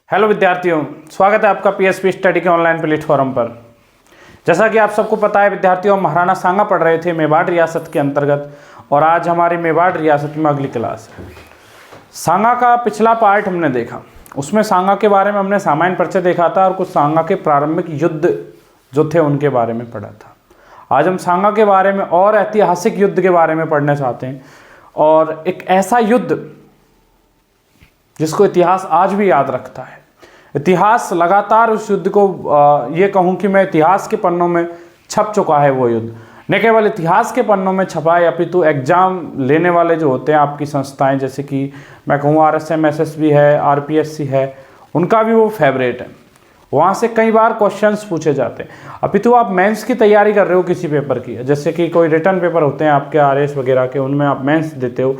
Hello विद्यार्थियों, स्वागत है आपका पीएसपी स्टडी के ऑनलाइन प्लेटफॉर्म पर। जैसा कि आप सबको पता है विद्यार्थियों, महाराणा सांगा पढ़ रहे थे मेवाड़ रियासत के अंतर्गत, और आज हमारी मेवाड़ रियासत में अगली क्लास है। सांगा का पिछला पार्ट हमने देखा, उसमें सांगा के बारे में हमने सामान्य परिचय देखा था और कुछ सांगा के प्रारंभिक युद्ध जो थे उनके बारे में पढ़ा था। आज हम सांगा के बारे में और ऐतिहासिक युद्ध के बारे में पढ़ना चाहते हैं, और एक ऐसा युद्ध जिसको इतिहास आज भी याद रखता है। इतिहास लगातार उस युद्ध को ये कहूँ कि मैं इतिहास के पन्नों में छप चुका है। वो युद्ध न केवल इतिहास के पन्नों में छपा है, अपितु एग्जाम लेने वाले जो होते हैं आपकी संस्थाएं, जैसे कि मैं कहूँ RSM SSB है, RPSC है, उनका भी वो फेवरेट है। वहाँ से कई बार क्वेश्चंस पूछे जाते हैं। अपितु आप मेंस की तैयारी कर रहे हो किसी पेपर की, जैसे कि कोई रिटर्न पेपर होते हैं आपके RS वगैरह के, उनमें आप मेंस देते हो,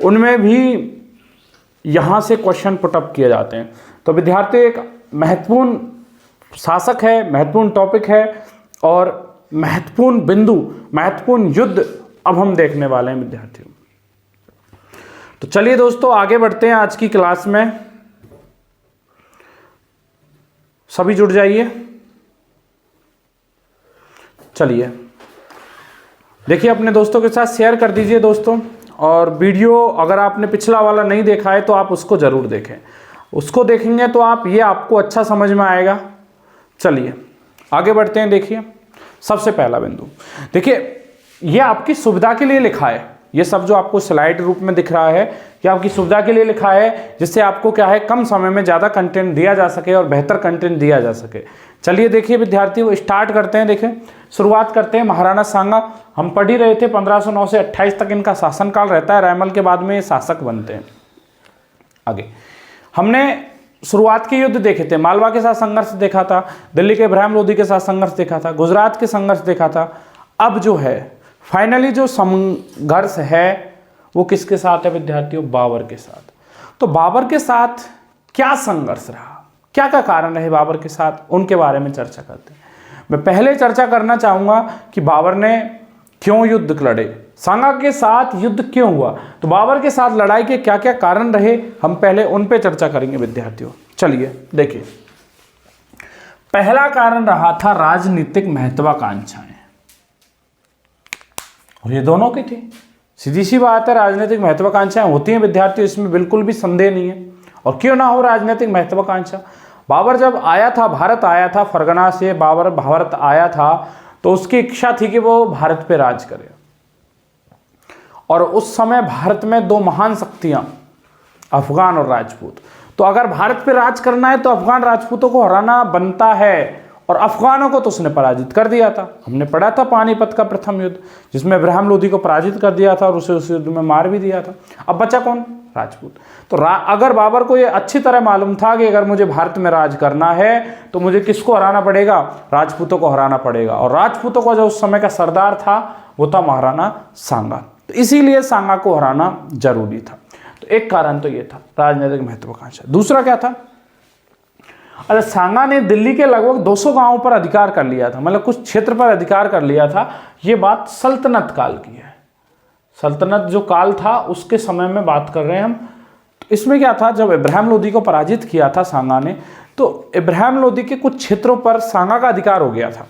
उनमें भी यहाँ से क्वेश्चन पुटअप किए जाते हैं। तो विद्यार्थी एक महत्वपूर्ण शासक है, महत्वपूर्ण टॉपिक है और महत्वपूर्ण बिंदु, महत्वपूर्ण युद्ध अब हम देखने वाले हैं विद्यार्थियों। तो चलिए दोस्तों आगे बढ़ते हैं आज की क्लास में। सभी जुड़ जाइए। चलिए देखिए, अपने दोस्तों के साथ शेयर कर दीजिए दोस्तों, और वीडियो अगर आपने पिछला वाला नहीं देखा है तो आप उसको ज़रूर देखें। उसको देखेंगे तो आपको अच्छा समझ में आएगा। चलिए आगे बढ़ते हैं। देखिए सबसे पहला बिंदु, देखिए ये आपकी सुविधा के लिए लिखा है। ये सब जो आपको स्लाइड रूप में दिख रहा है, ये आपकी सुविधा के लिए लिखा है, जिससे आपको क्या है, कम समय में ज़्यादा कंटेंट दिया जा सके और बेहतर कंटेंट दिया जा सके। चलिए देखिए विद्यार्थियों, स्टार्ट करते हैं। देखिए शुरुआत करते हैं। महाराणा सांगा हम पढ़ ही रहे थे, 1509 से 28 तक इनका शासनकाल रहता है। रायमल के बाद में ये शासक बनते हैं। आगे हमने शुरुआत के युद्ध देखे थे, मालवा के साथ संघर्ष देखा था, दिल्ली के इब्राहिम लोदी के साथ संघर्ष देखा था, गुजरात के संघर्ष देखा था। अब जो है फाइनली जो संघर्ष है वो किसके साथ है विद्यार्थियों? बाबर के साथ। तो बाबर के साथ क्या संघर्ष रहा, क्या क्या कारण रहे बाबर के साथ, उनके बारे में चर्चा करते हैं। मैं पहले चर्चा करना चाहूंगा कि बाबर ने क्यों युद्ध लड़े, सांगा के साथ युद्ध क्यों हुआ, तो बाबर के साथ लड़ाई के क्या क्या कारण रहे, हम पहले उन पे चर्चा करेंगे विद्यार्थियों। चलिए देखिए, पहला कारण रहा था राजनीतिक महत्वाकांक्षाएं, और ये दोनों की थी। सीधी सी बात है, राजनीतिक महत्वाकांक्षाएं होती हैं विद्यार्थियों, इसमें बिल्कुल भी संदेह नहीं है। और क्यों ना हो राजनीतिक महत्वाकांक्षा। बाबर जब आया था, भारत आया था, फरगना से बाबर भारत आया था, तो उसकी इच्छा थी कि वो भारत पे राज करे। और उस समय भारत में दो महान शक्तियां, अफगान और राजपूत। तो अगर भारत पे राज करना है तो अफगान राजपूतों को हराना बनता है, और अफगानों को तो उसने पराजित कर दिया था। हमने पढ़ा था पानीपत का प्रथम युद्ध, जिसमें इब्राहिम लोदी को पराजित कर दिया था और उसे उस युद्ध में मार भी दिया था। अब बचा कौन? राजपूत। तो अगर बाबर को ये अच्छी तरह मालूम था कि अगर मुझे भारत में राज करना है तो मुझे किसको हराना पड़ेगा? राजपूतों को हराना पड़ेगा। और राजपूतों का जो उस समय का सरदार था वो था महाराणा सांगा। तो इसीलिए सांगा को हराना जरूरी था। तो एक कारण तो ये था, राजनीतिक महत्वाकांक्षा। दूसरा क्या था? अरे सांगा ने दिल्ली के लगभग 200 गांवों पर अधिकार कर लिया था, मतलब कुछ क्षेत्र पर अधिकार कर लिया था। ये बात सल्तनत काल की है। सल्तनत जो काल था उसके समय में बात कर रहे हैं हम। तो इसमें क्या था, जब इब्राहिम लोदी को पराजित किया था सांगा ने, तो इब्राहिम लोदी के कुछ क्षेत्रों पर सांगा का अधिकार हो गया था।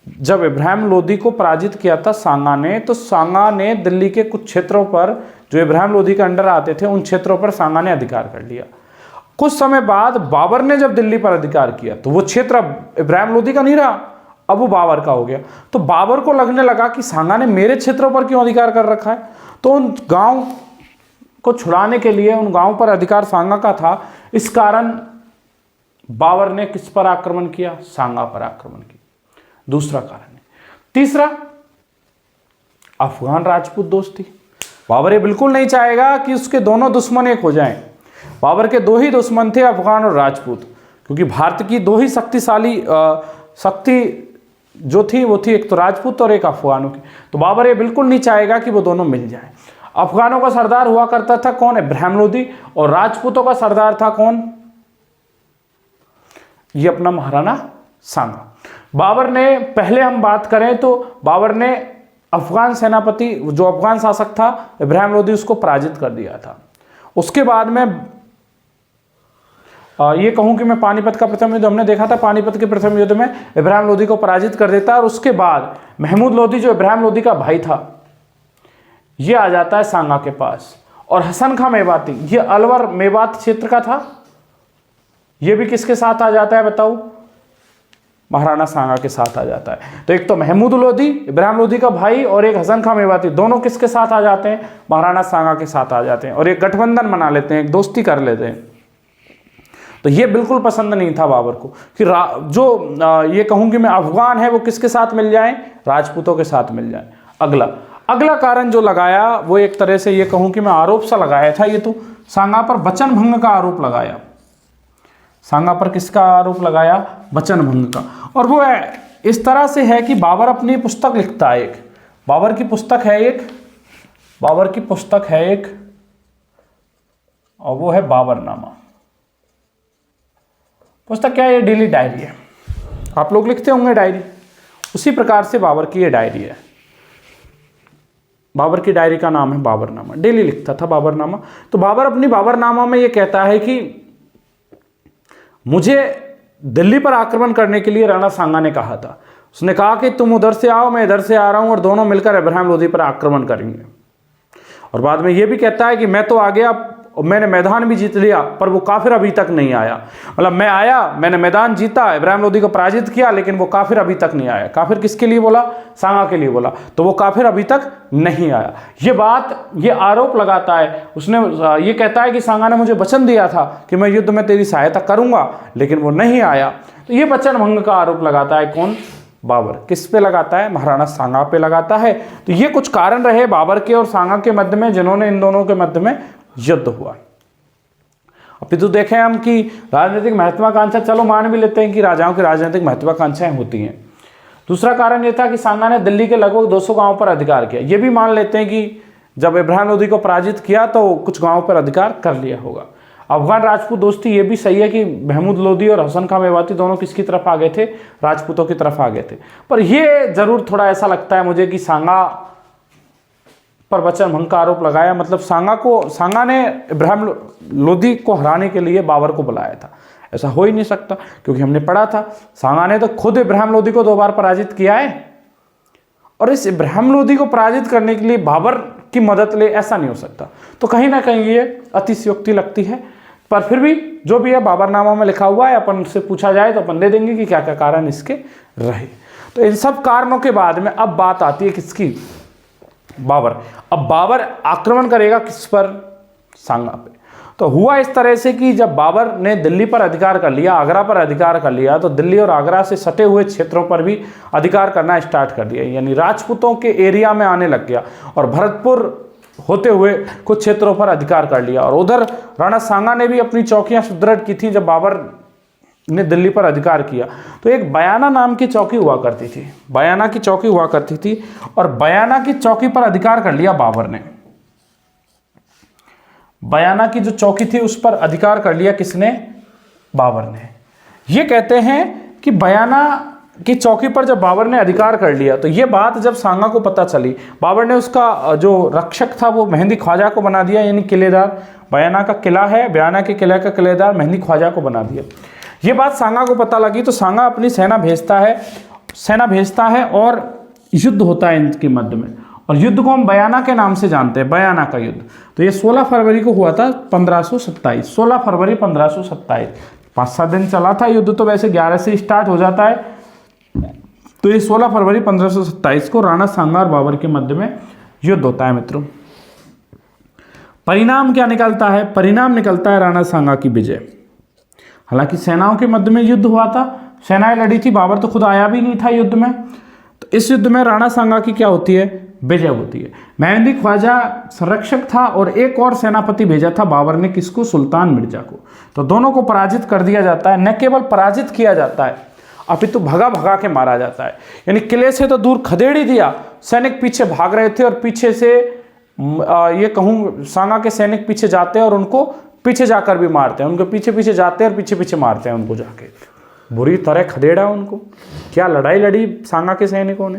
जब इब्राहिम लोदी को पराजित किया था सांगा ने, तो सांगा ने दिल्ली के कुछ क्षेत्रों पर जो इब्राहिम लोदी के अंडर आते थे, उन क्षेत्रों पर सांगा ने अधिकार कर लिया। कुछ समय बाद बाबर ने जब दिल्ली पर अधिकार किया तो वो क्षेत्र अब इब्राहिम लोदी का नहीं रहा, अब वो बाबर का हो गया। तो बाबर को लगने लगा कि सांगा ने मेरे क्षेत्रों पर क्यों अधिकार कर रखा है। तो उन गांव को छुड़ाने के लिए, उन गांव पर अधिकार सांगा का था, इस कारण बाबर ने किस पर आक्रमण किया? सांगा पर आक्रमण किया। दूसरा कारण है। तीसरा, अफगान राजपूत दोस्ती। बाबर ये बिल्कुल नहीं चाहेगा कि उसके दोनों दुश्मन एक हो जाएं। बाबर के दो ही दुश्मन थे, अफगान और राजपूत, क्योंकि भारत की दो ही शक्तिशाली शक्ति जो थी वो थी एक तो राजपूत और एक अफगानों की। तो बाबर ये बिल्कुल नहीं चाहेगा कि वो दोनों मिल जाएं। अफगानों का सरदार हुआ करता था कौन? इब्राहिम लोदी। और राजपूतों का सरदार था कौन? ये अपना महाराणा सांगा। बाबर ने, पहले हम बात करें तो बाबर ने अफगान सेनापति, जो अफगान शासक था इब्राहिम लोदी, उसको पराजित कर दिया था। उसके बाद में ये कहूँ कि मैं पानीपत का प्रथम युद्ध हमने देखा था, पानीपत के प्रथम युद्ध में इब्राहिम लोदी को पराजित कर देता है और उसके बाद महमूद लोदी जो इब्राहिम लोदी का भाई था ये आ जाता है सांगा के पास। और हसन खां मेवाती ये अलवर मेवात क्षेत्र का था, ये भी किसके साथ आ जाता है बताओ, महाराणा सांगा के साथ आ जाता है। तो एक तो महमूद लोदी इब्राहिम लोदी का भाई और एक हसन खां मेवाती दोनों किसके साथ आ जाते हैं, महाराणा सांगा के साथ आ जाते हैं और एक गठबंधन बना लेते हैं, एक दोस्ती कर लेते हैं। तो ये बिल्कुल पसंद नहीं था बाबर को कि जो ये कहूँ कि मैं अफगान है वो किसके साथ मिल जाएं, राजपूतों के साथ मिल जाएं। अगला कारण जो लगाया वो एक तरह से ये कहूँ कि मैं आरोप सा लगाया था, ये तो सांगा पर वचन भंग का आरोप लगाया। सांगा पर किसका आरोप लगाया, वचन भंग का। और वो इस तरह से है कि बाबर अपनी पुस्तक लिखता है, एक बाबर की पुस्तक है एक और वो है बाबरनामा। पुस्तक क्या है, ये डेली डायरी है, आप लोग लिखते होंगे डायरी, उसी प्रकार से बाबर की ये डायरी है। बाबर की डायरी का नाम है बाबरनामा, डेली लिखता था बाबरनामा। तो बाबर अपनी बाबरनामा में ये कहता है कि मुझे दिल्ली पर आक्रमण करने के लिए राणा सांगा ने कहा था, उसने कहा कि तुम उधर से आओ मैं इधर से आ रहा हूं और दोनों मिलकर इब्राहिम लोदी पर आक्रमण करेंगे। और बाद में ये भी कहता है कि मैं तो आ गया, मैंने मैदान भी जीत लिया पर वो काफिर अभी तक नहीं आया। मतलब मैं आया, मैंने मैदान जीता, इब्राहिम लोदी को पराजित किया, लेकिन वो काफिर अभी तक नहीं आया। काफिर किसके लिए बोला, सांगा के लिए बोला, तो वो काफिर अभी तक नहीं आया। ये आरोप लगाता है, उसने ये कहता है कि सांगा ने मुझे वचन दिया था कि मैं युद्ध में तेरी सहायता करूंगा, लेकिन वो नहीं आया। तो ये वचन भंग का आरोप लगाता है कौन, बाबर। किस पे लगाता है, महाराणा सांगा पे लगाता है। तो ये कुछ कारण रहे बाबर के और सांगा के मध्य में, जिन्होंने इन दोनों के मध्य में युद्ध हुआ। अभी तो देखें हम कि राजनीतिक महत्वाकांक्षा, चलो मान भी लेते हैं कि राजाओं की राजनीतिक महत्वाकांक्षाएं होती हैं। दूसरा कारण यह था कि सांगा ने दिल्ली के लगभग 200 गांवों पर अधिकार किया। ये भी मान लेते हैं कि जब इब्राहिम लोदी को पराजित किया तो कुछ गांवों पर अधिकार कर लिया होगा। अफगान राजपूत दोस्ती, ये भी सही है कि महमूद लोदी और हसन खां मेवाती दोनों किसकी तरफ आ गए थे, राजपूतों की तरफ आ गए थे। पर यह जरूर थोड़ा ऐसा लगता है मुझे कि सांगा पर वचन भंग का आरोप लगाया, मतलब सांगा ने इब्राहिम लोदी को हराने के लिए बाबर को बुलाया था। ऐसा हो ही नहीं सकता, क्योंकि हमने पढ़ा था सांगा ने तो खुद इब्राहिम लोदी को 2 बार पराजित किया है, और इस इब्राहिम लोदी को पराजित करने के लिए बाबर की मदद ले, ऐसा नहीं हो सकता। तो कहीं ना कहीं ये अतिशयोक्ति लगती है। पर फिर भी जो भी है बाबरनामा में लिखा हुआ है, अपन से पूछा जाए तो अपन दे देंगे कि क्या क्या कारण इसके रहे। तो इन सब कारणों के बाद में अब बात आती है किसकी, बाबर। अब बाबर आक्रमण करेगा किस पर, सांगा पे। तो हुआ इस तरह से कि जब बाबर ने दिल्ली पर अधिकार कर लिया, आगरा पर अधिकार कर लिया, तो दिल्ली और आगरा से सटे हुए क्षेत्रों पर भी अधिकार करना स्टार्ट कर दिया, यानी राजपूतों के एरिया में आने लग गया और भरतपुर होते हुए कुछ क्षेत्रों पर अधिकार कर लिया। और उधर राणा सांगा ने भी अपनी चौकियां सुदृढ़ की थी जब बाबर ने दिल्ली पर अधिकार किया। तो एक बयाना नाम की चौकी हुआ करती थी, बयाना की चौकी हुआ करती थी, और बयाना की चौकी पर अधिकार कर लिया बाबर ने। बयाना की जो चौकी थी उस पर अधिकार कर लिया किसने, बाबर ने। ये कहते हैं कि बयाना की चौकी पर जब बाबर ने अधिकार कर लिया, तो ये बात जब सांगा को पता चली, बाबर ने उसका जो रक्षक था वो मेहंदी ख्वाजा को बना दिया, यानी किलेदार। बयाना का किला है, बयाना के किले का किलेदार मेहंदी ख्वाजा को बना दिया। ये बात सांगा को पता लगी, तो सांगा अपनी सेना भेजता है और युद्ध होता है इनके मध्य में। और युद्ध को हम बयाना के नाम से जानते हैं, बयाना का युद्ध। तो ये 16 फरवरी को हुआ था 1527, 16 फरवरी 1527, 5-7 दिन चला था युद्ध। तो वैसे 11 से स्टार्ट हो जाता है, तो ये 16 फरवरी 1527 को राणा सांगा और बाबर के मध्य में युद्ध होता है मित्रों। परिणाम क्या निकलता है, परिणाम निकलता है राणा सांगा की विजय। हालांकि सेनाओं के मध्य में युद्ध हुआ था, सेनाएं लड़ी थी, बाबर तो खुद आया भी नहीं था युद्ध में। तो इस युद्ध में राणा सांगा की क्या होती है, विजय होती है। मेहंदी ख्वाजा संरक्षक था और एक और सेनापति भेजा था बाबर ने, किसको, सुल्तान मिर्जा को। तो दोनों को पराजित कर दिया जाता है। न केवल पराजित किया जाता है, अपितु भगा के मारा जाता है। यानी किले से तो दूर खदेड़ दिया, सैनिक पीछे भाग रहे थे और पीछे से ये कहूँ सांगा के सैनिक पीछे जाते हैं और उनको पीछे जाकर भी मारते हैं, उनके पीछे पीछे जाते हैं और पीछे पीछे मारते हैं उनको जाके। बुरी तरह खदेड़ा उनको। क्या लड़ाई लड़ी सांगा के सैनिकों ने,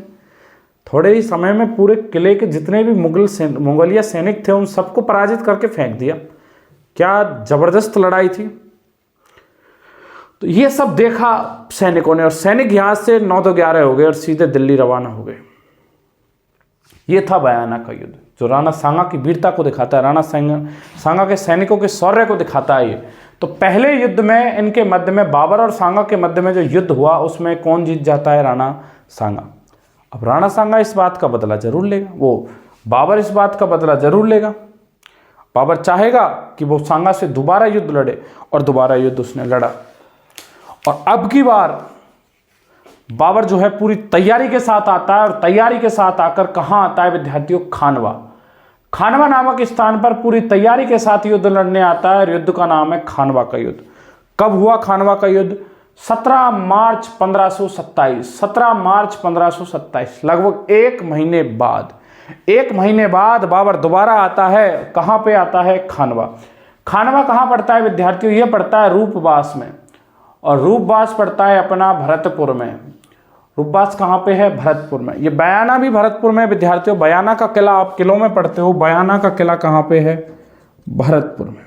थोड़े ही समय में पूरे किले के जितने भी मुगलिया सैनिक थे उन सबको पराजित करके फेंक दिया। क्या जबरदस्त लड़ाई थी। तो ये सब देखा सैनिकों ने, और सैनिक यहाँ से 9 तो 11 हो गए और सीधे दिल्ली रवाना हो गए। ये था बयाना का युद्ध, जो राणा सांगा की वीरता को दिखाता है, राणा सांगा के सैनिकों के शौर्य को दिखाता है ये। तो पहले युद्ध में इनके मध्य में, बाबर और सांगा के मध्य में जो युद्ध हुआ, उसमें कौन जीत जाता है? राणा सांगा। अब राणा सांगा इस बात का बदला जरूर लेगा, वो बाबर इस बात का बदला जरूर लेगा। बाबर चाहेगा कि वो सांगा से दोबारा युद्ध लड़े, और दोबारा युद्ध उसने लड़ा। और अब की बार बाबर जो है पूरी तैयारी के साथ आता है, और तैयारी के साथ आकर कहाँ आता है विद्यार्थियों? खानवा। खानवा नामक स्थान पर पूरी तैयारी के साथ युद्ध लड़ने आता है, और युद्ध का नाम है खानवा का युद्ध। कब हुआ खानवा का युद्ध? 17 मार्च 1527। 17 मार्च 1527, लगभग 1 महीने बाद। 1 महीने बाद बाबर दोबारा आता है। कहाँ पे आता है? खानवा। खानवा कहाँ पड़ता है विद्यार्थियों? ये पड़ता है रूपबास में, और रूपबास पड़ता है अपना भरतपुर में। रूपबास कहाँ पे है? भरतपुर में। ये बयाना भी भरतपुर में विद्यार्थियों। बयाना का किला आप किलों में पढ़ते हो, बयाना का किला कहाँ पे है? भरतपुर में।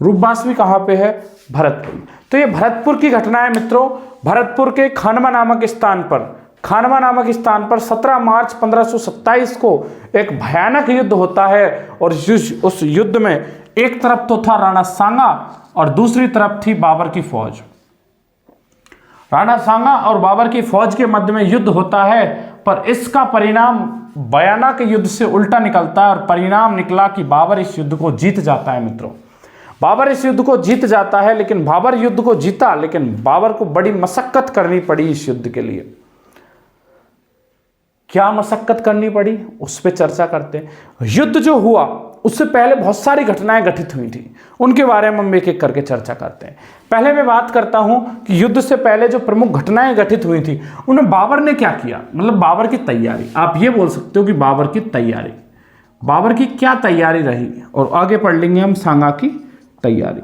रूपबास भी कहाँ पे है? भरतपुर में। तो ये भरतपुर की घटना है मित्रों। भरतपुर के खानवा नामक स्थान पर, खानवा नामक स्थान पर 17 मार्च 1527 को एक भयानक युद्ध होता है, और उस युद्ध में एक तरफ तो था राणा सांगा, और दूसरी तरफ थी बाबर की फौज। राणा सांगा और बाबर की फौज के मध्य में युद्ध होता है, पर इसका परिणाम बयाना के युद्ध से उल्टा निकलता है, और परिणाम निकला कि बाबर इस युद्ध को जीत जाता है मित्रों। बाबर इस युद्ध को जीत जाता है, लेकिन बाबर युद्ध को जीता, लेकिन बाबर को बड़ी मशक्कत करनी पड़ी इस युद्ध के लिए। क्या मशक्कत करनी पड़ी, उस पर चर्चा करते हैं। युद्ध जो हुआ उससे पहले बहुत सारी घटनाएं घटित हुई थी, उनके बारे में हम एक एक करके चर्चा करते हैं। पहले मैं बात करता हूं कि युद्ध से पहले जो प्रमुख घटनाएं घटित हुई थी, उन्हें बाबर ने क्या किया, मतलब बाबर की तैयारी। आप ये बोल सकते हो कि बाबर की तैयारी, बाबर की क्या तैयारी रही, और आगे पढ़ लेंगे हम सांगा की तैयारी।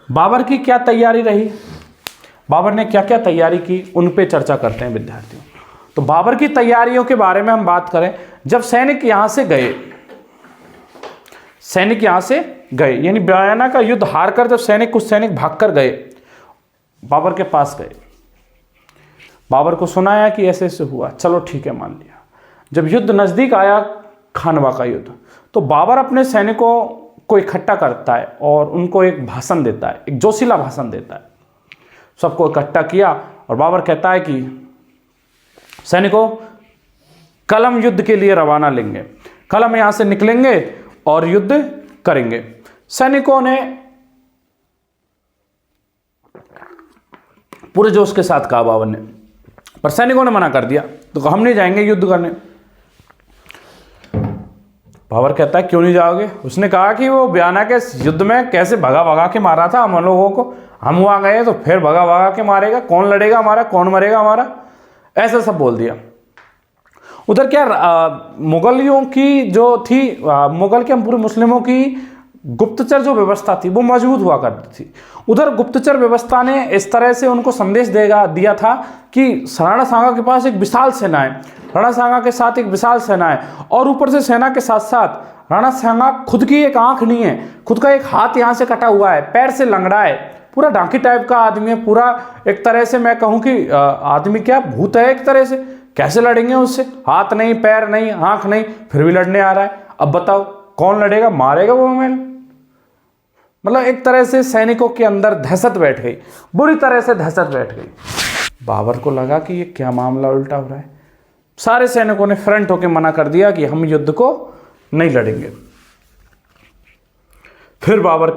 बाबर की क्या तैयारी रही, बाबर ने क्या क्या तैयारी की, उन पे चर्चा करते हैं विद्यार्थियों। तो बाबर की तैयारियों के बारे में हम बात करें, जब सैनिक यहां से गए, सैनिक यहां से गए, यानी बयाना का युद्ध हारकर जब सैनिक, कुछ सैनिक भागकर गए, बाबर के पास गए, बाबर को सुनाया कि ऐसे ऐसे हुआ, चलो ठीक है मान लिया। जब युद्ध नजदीक आया, खानवा का युद्ध, तो बाबर अपने सैनिकों को इकट्ठा करता है और उनको एक भाषण देता है, एक जोशीला भाषण देता है। सबको इकट्ठा किया और बाबर कहता है कि सैनिकों, कल हम युद्ध के लिए रवाना लेंगे, कल हम यहां से निकलेंगे और युद्ध करेंगे। सैनिकों ने पूरे जोश के साथ कहा बाबर ने, पर सैनिकों ने मना कर दिया, तो हम नहीं जाएंगे युद्ध करने। बाबर कहता है क्यों नहीं जाओगे? उसने कहा कि वो बयाना के युद्ध में कैसे भगा भगा के मारा था हम लोगों को, हम वहां गए तो फिर भगा भगा के मारेगा, कौन लड़ेगा हमारा, कौन मरेगा हमारा, ऐसा सब बोल दिया। उधर क्या मुगलियों की जो थी, मुगल के, हम पूरे मुस्लिमों की गुप्तचर जो व्यवस्था थी वो मजबूत हुआ करती थी। उधर गुप्तचर व्यवस्था ने इस तरह से उनको संदेश दिया था कि राणा सांगा के पास एक विशाल सेना है, राणा सांगा के साथ एक विशाल सेना है, और ऊपर से सेना के साथ साथ राणा सांगा खुद की एक आंख नहीं है, खुद का एक हाथ यहाँ से कटा हुआ है, पैर से लंगड़ा है, पूरा डांकी टाइप का आदमी है, पूरा एक तरह से मैं कहूँ कि आदमी क्या भूत है एक तरह से। कैसे लड़ेंगे उससे? हाथ नहीं, पैर नहीं, आंख नहीं, फिर भी लड़ने आ रहा है। अब बताओ कौन लड़ेगा, मारेगा वो हमें। मतलब एक तरह से सैनिकों के अंदर दहशत बैठ गई, बुरी तरह से दहशत बैठ गई। बाबर को लगा कि ये क्या मामला उल्टा हो रहा है। सारे सैनिकों ने फ्रंट होकर मना कर दिया कि हम युद्ध को नहीं लड़ेंगे। फिर बाबर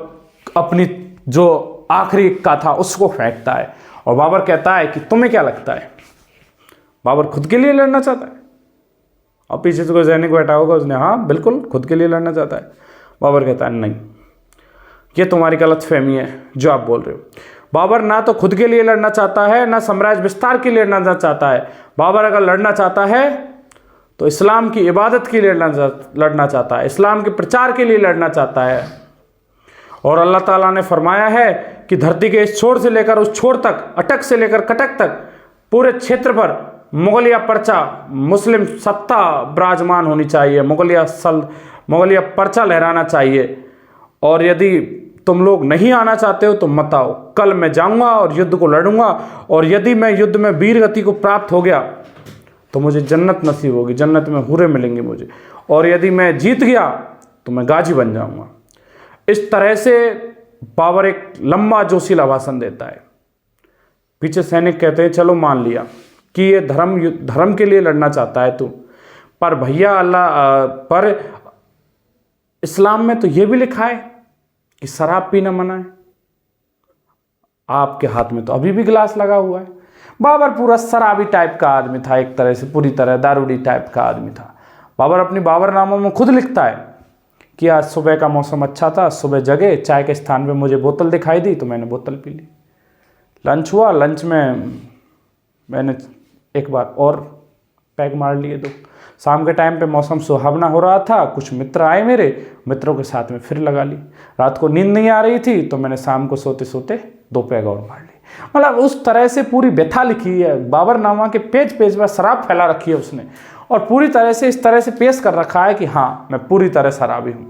अपनी जो आखिरी इक्का था उसको फेंकता है, और बाबर कहता है कि तुम्हें क्या लगता है? बाबर खुद के लिए लड़ना चाहता है। अब पीछे से कोई सैनिक बैठा होगा, उसने हाँ बिल्कुल खुद के लिए लड़ना चाहता है। बाबर कहता है नहीं, ये तुम्हारी गलतफहमी है जो आप बोल रहे हो। बाबर ना तो खुद के लिए लड़ना चाहता है, ना साम्राज्य विस्तार के लिए लड़ना चाहता है। बाबर अगर लड़ना चाहता है तो इस्लाम की इबादत के लिए लड़ना चाहता है, इस्लाम के प्रचार के लिए लड़ना चाहता है। और अल्लाह ताला ने फरमाया है कि धरती के इस छोर से लेकर उस छोर तक, अटक से लेकर कटक तक, पूरे क्षेत्र पर मुगलिया पर्चा, मुस्लिम सत्ता विराजमान होनी चाहिए, मुगलिया पर्चा लहराना चाहिए। और यदि तुम लोग नहीं आना चाहते हो तो मत आओ। कल मैं जाऊंगा और युद्ध को लड़ूंगा, और यदि मैं युद्ध में वीर गति को प्राप्त हो गया तो मुझे जन्नत नसीब होगी, जन्नत में हूरें मिलेंगे मुझे, और यदि मैं जीत गया तो मैं गाजी बन जाऊंगा। इस तरह से बाबर एक लंबा जोशीला भाषण देता है। पीछे सैनिक कहते हैं चलो मान लिया कि ये धर्म के लिए लड़ना चाहता है तू, पर भैया अल्लाह पर इस्लाम में तो ये भी लिखा है कि शराब पीना मना है। आपके हाथ में तो अभी भी गिलास लगा हुआ है। बाबर पूरा शराबी टाइप का आदमी था, एक तरह से पूरी तरह दारूडी टाइप का आदमी था। बाबर अपनी बाबरनामा में खुद लिखता है कि आज सुबह का मौसम अच्छा था, सुबह जगे, चाय के स्थान पे मुझे बोतल दिखाई दी तो मैंने बोतल पी ली। लंच हुआ, लंच में मैंने एक बार और पैग मार लिए दो। शाम के टाइम पे मौसम सुहावना हो रहा था, कुछ मित्र आए मेरे, मित्रों के साथ में फिर लगा ली। रात को नींद नहीं आ रही थी तो मैंने शाम को सोते सोते 2 पैग और मार ली। मतलब उस तरह से पूरी व्यथा लिखी है बाबरनामा के पेज पेज पर, शराब फैला रखी है उसने, और पूरी तरह से इस तरह से पेश कर रखा है कि हाँ मैं पूरी तरह शराबी हूँ।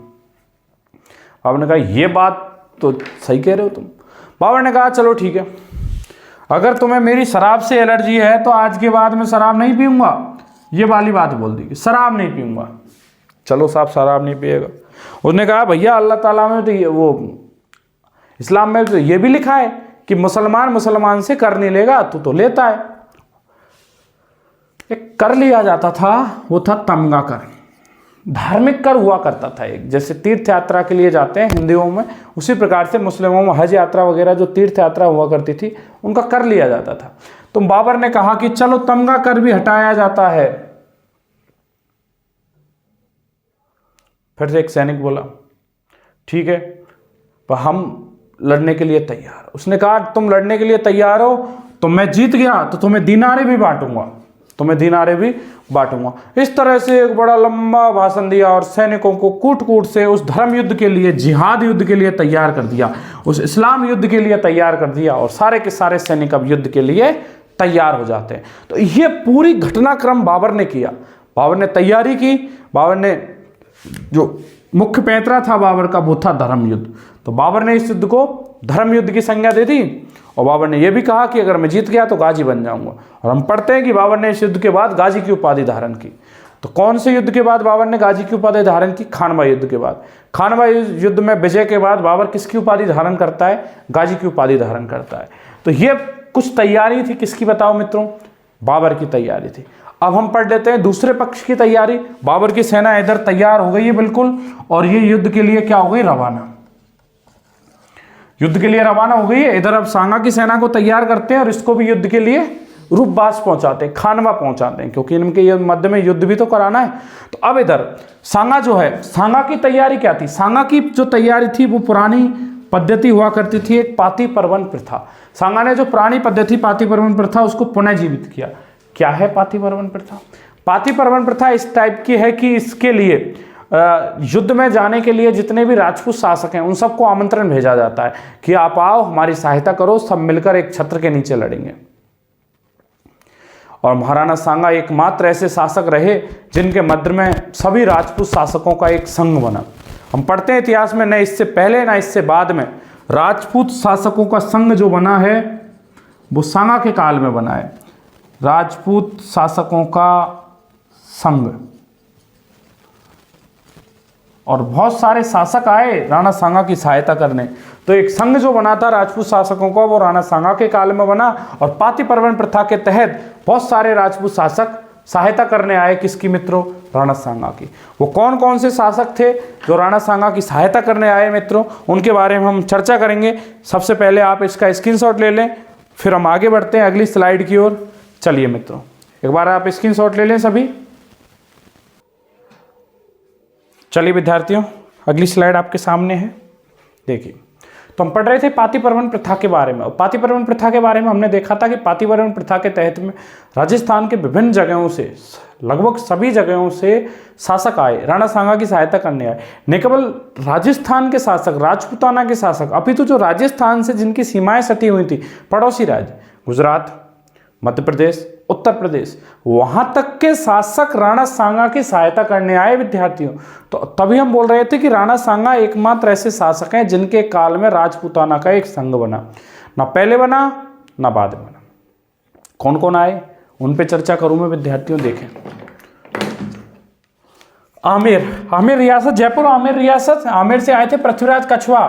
बाबर ने कहा ये बात तो सही कह रहे हो तुम। बाबर ने कहा चलो ठीक है, अगर तुम्हें मेरी शराब से एलर्जी है तो आज के बाद मैं शराब नहीं पीऊँगा। ये वाली बात बोल दी कि शराब नहीं पीऊँगा। चलो साहब शराब नहीं पिएगा। उसने कहा भैया अल्लाह ताला में तो ये वो इस्लाम में तो ये भी लिखा है कि मुसलमान मुसलमान से कर नहीं लेगा, तू तो लेता है। एक कर लिया जाता था, वो था तमगा कर। धार्मिक कर हुआ करता था एक, जैसे तीर्थ यात्रा के लिए जाते हैं हिंदुओं में, उसी प्रकार से मुस्लिमों में हज यात्रा वगैरह जो तीर्थ यात्रा हुआ करती थी उनका कर लिया जाता था। तो बाबर ने कहा कि चलो तमगा कर भी हटाया जाता है। फिर से एक सैनिक बोला ठीक है, पर हम लड़ने के लिए तैयार। उसने कहा तुम लड़ने के लिए तैयार हो तो मैं जीत गया तो तुम्हें दीनारे भी बांटूंगा, तुम्हें दीनारे भी बांटूंगा। इस तरह से एक बड़ा लंबा भाषण दिया और सैनिकों को कूट कूट से उस धर्म युद्ध के लिए, जिहाद युद्ध के लिए तैयार कर दिया, उस इस्लाम युद्ध के लिए तैयार कर दिया, और सारे के सारे सैनिक अब युद्ध के लिए तैयार हो जाते हैं। तो ये पूरी घटनाक्रम बाबर ने किया। बाबर ने तैयारी की। बाबर ने जो मुख्य पैंतरा था बाबर का वो था धर्म युद्ध। तो बाबर ने इस युद्ध को धर्म युद्ध की संज्ञा दे दी, और बाबर ने यह भी कहा कि अगर मैं जीत गया तो गाजी बन जाऊंगा। और हम पढ़ते हैं कि बाबर ने इस युद्ध के बाद गाजी की उपाधि धारण की। तो कौन से युद्ध के बाद बाबर ने गाजी की उपाधि धारण की? खानवा युद्ध के बाद। खानवा युद्ध में विजय के बाद बाबर किसकी उपाधि धारण करता है? गाजी की उपाधि धारण करता है। तो ये कुछ तैयारी थी किसकी बताओ मित्रों? बाबर की तैयारी थी। अब हम पढ़ लेते हैं दूसरे पक्ष की तैयारी। बाबर की सेना इधर तैयार हो गई है बिल्कुल, और ये युद्ध के लिए क्या हो गई? रवाना। युद्ध के लिए रवाना हो गई है। इधर अब सांगा की सेना को तैयार करते हैं और इसको भी युद्ध के लिए रूपबास पहुंचाते हैं, खानवा पहुंचाते हैं, क्योंकि इनके ये मध्य में युद्ध भी तो कराना है। तो अब इधर सांगा जो है, सांगा की तैयारी क्या थी? सांगा की जो तैयारी थी वो पुरानी पद्धति हुआ करती थी, एक पाती पर्वन प्रथा। सांगा ने जो पुरानी पद्धति पाती पर्वन प्रथा उसको पुनर्जीवित किया। क्या है पाती पर्वन प्रथा? पाती पर्वन प्रथा इस टाइप की है कि इसके लिए युद्ध में जाने के लिए जितने भी राजपूत शासक हैं उन सबको आमंत्रण भेजा जाता है कि आप आओ, हमारी सहायता करो, सब मिलकर एक छत्र के नीचे लड़ेंगे। और महाराणा सांगा एकमात्र ऐसे शासक रहे जिनके मध्य में सभी राजपूत शासकों का एक संघ बना। हम पढ़ते हैं इतिहास में, न इससे पहले न इससे बाद में राजपूत शासकों का संघ जो बना है वो सांगा के काल में बना है। राजपूत शासकों का संघ, और बहुत सारे शासक आए राणा सांगा की सहायता करने। तो एक संघ जो बना था राजपूत शासकों का वो राणा सांगा के काल में बना, और पाती पर्वन प्रथा के तहत बहुत सारे राजपूत शासक सहायता करने आए। किसकी मित्रों? राणा सांगा की। वो कौन कौन से शासक थे जो राणा सांगा की सहायता करने आए मित्रों? उनके बारे में हम चर्चा करेंगे। सबसे पहले आप इसका स्क्रीनशॉट ले लें, फिर हम आगे बढ़ते हैं अगली स्लाइड की ओर। चलिए मित्रों, एक बार आप स्क्रीनशॉट ले लें सभी। चलिए विद्यार्थियों, अगली स्लाइड आपके सामने है। देखिए, तो हम पढ़ रहे थे पाती पर्वन प्रथा के बारे में। और पाती पर्वन प्रथा के बारे में हमने देखा था कि पाती पर्वन प्रथा के तहत में राजस्थान के विभिन्न जगहों से, लगभग सभी जगहों से शासक आए, राणा सांगा की सहायता करने आए। न केवल राजस्थान के शासक, राजपूताना के शासक, अपितु जो राजस्थान से जिनकी सीमाएं सटी हुई थी, पड़ोसी राज्य गुजरात, मध्य प्रदेश, उत्तर प्रदेश, वहां तक के शासक राणा सांगा की सहायता करने आए विद्यार्थियों। तो तभी हम बोल रहे थे कि राणा सांगा एकमात्र ऐसे शासक हैं जिनके काल में राजपूताना का एक संघ बना, ना पहले बना ना बाद में बना। कौन कौन आए उन पे चर्चा करूं मैं विद्यार्थियों। देखें, आमेर रियासत, जयपुर आमेर रियासत, आमेर से आए थे पृथ्वीराज कछवा।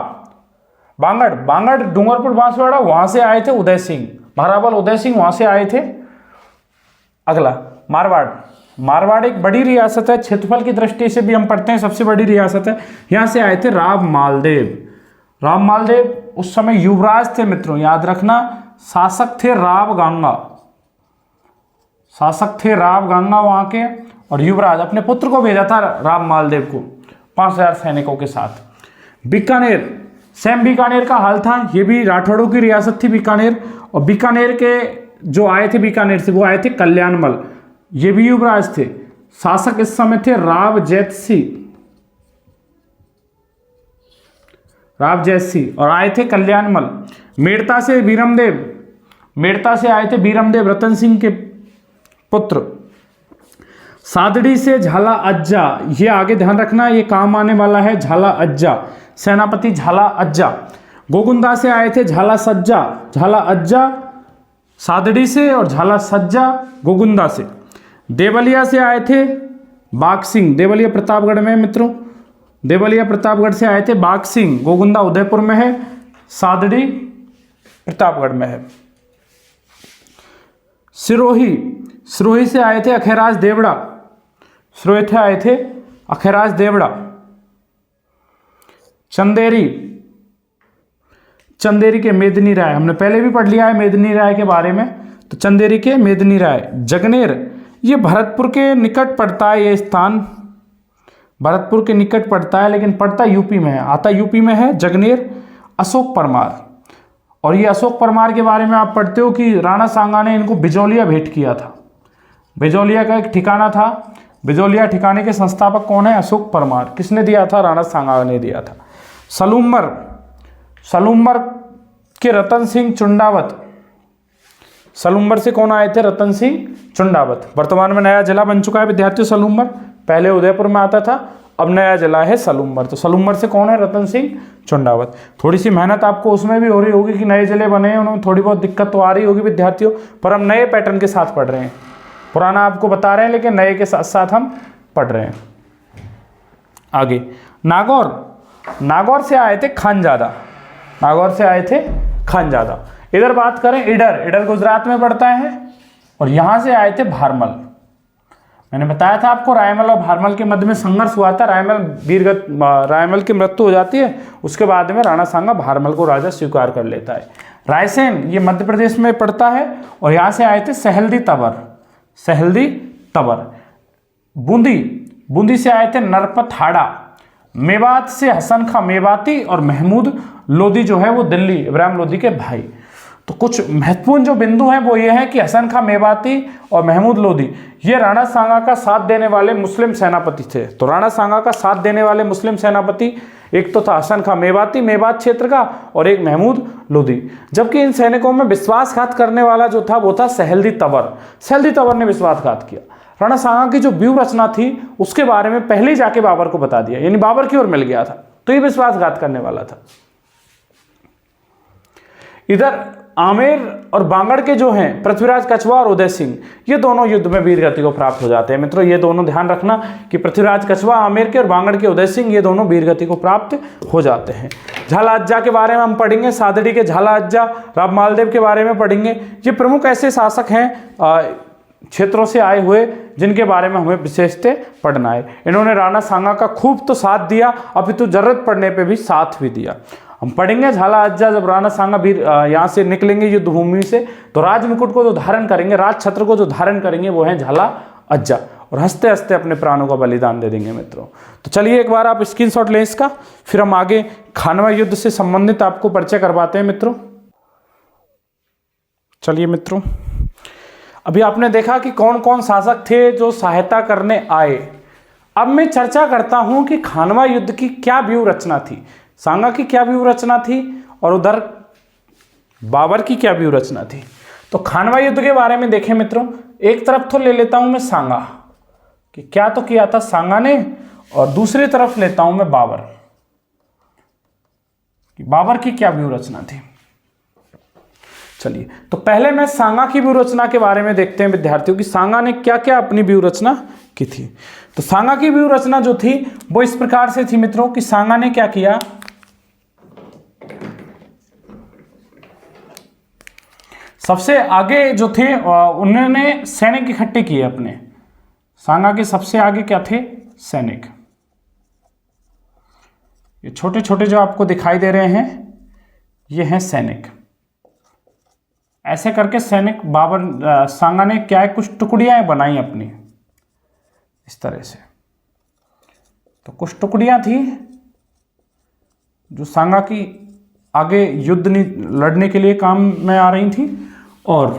बांगड़ डूंगरपुर बांसवाड़ा, वहां से आए थे उदय सिंह, महारावल उदय सिंह वहां से आए थे। अगला मारवाड़ एक बड़ी रियासत है, क्षेत्रफल की दृष्टि से भी हम पढ़ते हैं सबसे बड़ी रियासत है। यहां से आए थे राव मालदेव उस समय युवराज थे मित्रों, याद रखना। शासक थे राव गांगा वहां के, और युवराज अपने पुत्र को भेजा था राव मालदेव को 5000 सैनिकों के साथ। बीकानेर का हाल था, ये भी राठौड़ों की रियासत थी बीकानेर। और बीकानेर के जो आए थे बीकानेर से, वो आए थे कल्याणमल, ये भी युवराज थे। शासक इस समय थे राव जैतसी और आए थे कल्याणमल। मेड़ता से आए थे बीरमदेव, रतन सिंह के पुत्र। सादड़ी से झाला अज्जा, ये आगे ध्यान रखना, ये काम आने वाला है। झाला अज्जा, सेनापति झाला अज्जा। गोगुंदा से आए थे झाला अज्जा सादड़ी से, और झाला सज्जा गोगुंदा से। देवलिया से आए थे बाघ सिंह, देवलिया प्रतापगढ़ में मित्रों, देवलिया प्रतापगढ़ से आए थे बाघ सिंह। गोगुंदा उदयपुर में है, सादड़ी प्रतापगढ़ में है। सिरोही से आए थे अखेराज देवड़ा। चंदेरी के मेदिनी राय, हमने पहले भी पढ़ लिया है मेदिनी राय के बारे में, तो चंदेरी के मेदिनी राय। जगनेर, ये भरतपुर के निकट पड़ता है, ये स्थान भरतपुर के निकट पड़ता है, लेकिन पड़ता यूपी में है, आता यूपी में है जगनेर। अशोक परमार, और ये अशोक परमार के बारे में आप पढ़ते हो कि राणा सांगा ने इनको बिजौलिया भेंट किया था। बिजौलिया का एक ठिकाना था, बिजौलिया ठिकाने के संस्थापक कौन है? अशोक परमार। किसने दिया था? राणा सांगा ने दिया था। सलूम्बर के रतन सिंह चुंडावत, सलूम्बर से कौन आए थे? रतन सिंह चुंडावत। वर्तमान में नया जिला बन चुका है विद्यार्थियों सलूम्बर, पहले उदयपुर में आता था, अब नया जिला है सलूम्बर। तो सलूम्बर से कौन है? रतन सिंह चुंडावत। थोड़ी सी मेहनत आपको उसमें भी हो रही होगी कि नए जिले बने हैं, उनमें थोड़ी बहुत दिक्कत तो आ रही होगी विद्यार्थियों, पर हम नए पैटर्न के साथ पढ़ रहे हैं। पुराना आपको बता रहे हैं लेकिन नए के साथ साथ हम पढ़ रहे हैं। आगे नागौर से आए थे खानजादा। इधर बात करें इडर गुजरात में पड़ता है, और यहां से आए थे भारमल। मैंने बताया था आपको रायमल और भारमल के मध्य में संघर्ष हुआ था। रायमल की मृत्यु हो जाती है, उसके बाद में राणा सांगा भारमल को राजा स्वीकार कर लेता है। रायसेन ये मध्य प्रदेश में पड़ता है, और यहाँ से आए थे सहलदी तबर। बूंदी से आए थे नरपत हाड़ा। मेवात से हसन खां मेवाती और महमूद लोदी जो है वो दिल्ली, इब्राहिम लोदी के भाई। तो कुछ महत्वपूर्ण जो बिंदु हैं वो ये है कि हसन खां मेवाती और महमूद लोदी ये राणा सांगा का साथ देने वाले मुस्लिम सेनापति थे। तो राणा सांगा का साथ देने वाले मुस्लिम सेनापति एक तो था हसन खां मेवाती मेवात क्षेत्र का, और एक महमूद लोदी। जबकि इन सैनिकों में विश्वासघात करने वाला जो था वो था सहलदी तबर ने विश्वासघात किया। राणा सांगा की जो व्यूह रचना थी उसके बारे में पहले ही जाके बाबर को बता दिया, यानी बाबर की ओर मिल गया था, तो ये विश्वासघात करने वाला था। इधर आमेर और बांगड़ के जो हैं पृथ्वीराज कछवा और उदय सिंह, ये दोनों युद्ध में वीर गति को प्राप्त हो जाते हैं। मित्रों ये दोनों ध्यान रखना कि पृथ्वीराज कछवा आमेर के और बांगड़ के उदय सिंह ये दोनों वीर गति को प्राप्त हो जाते हैं। झाला अज्जा के बारे में हम पढ़ेंगे, सादड़ी के झाला अज्जा, राव मालदेव के बारे में पढ़ेंगे। ये प्रमुख ऐसे शासक हैं क्षेत्रों से आए हुए जिनके बारे में हमें विशेषतः पढ़ना है। इन्होंने राणा सांगा का खूब तो साथ दिया, अपितु जरूरत पड़ने पे भी साथ भी दिया। हम पढ़ेंगे झाला अज्जा, जब राणा सांगा भी यहाँ से निकलेंगे युद्ध भूमि से, तो राज मुकुट को जो धारण करेंगे, राज छत्र को जो धारण करेंगे वो है झाला अज्जा, और हंसते हंसते अपने प्राणों का बलिदान दे देंगे मित्रों। तो चलिए एक बार आप स्क्रीनशॉट लें इसका, फिर हम आगे खानवा युद्ध से संबंधित आपको परिचय करवाते हैं मित्रों। चलिए मित्रों, अभी आपने देखा कि कौन कौन शासक थे जो सहायता करने आए। अब मैं चर्चा करता हूं कि खानवा युद्ध की क्या व्यूह रचना थी, सांगा की क्या व्यूह रचना थी, और उधर बाबर की क्या व्यूह रचना थी। तो खानवा युद्ध के बारे में देखें मित्रों, एक तरफ तो ले लेता हूं मैं सांगा कि क्या तो किया था सांगा ने, और दूसरी तरफ लेता हूं मैं बाबर कि बाबर की क्या व्यूह रचना थी। चलिए, तो पहले मैं सांगा की व्यूह रचना के बारे में देखते हैं विद्यार्थियों कि सांगा ने क्या क्या अपनी व्यूह रचना की थी। तो सांगा की व्यूह रचना जो थी वो इस प्रकार से थी मित्रों कि सांगा ने क्या किया, सबसे आगे जो थे उन्होंने सैनिक इकट्ठे किए अपने। सांगा के सबसे आगे क्या थे, सैनिक। ये छोटे छोटे जो आपको दिखाई दे रहे हैं ये हैं सैनिक। ऐसे करके सैनिक सांगा ने क्या है, कुछ टुकड़ियां बनाई अपनी इस तरह से। तो कुछ टुकड़ियां थी जो सांगा की आगे युद्ध लड़ने के लिए काम में आ रही थी, और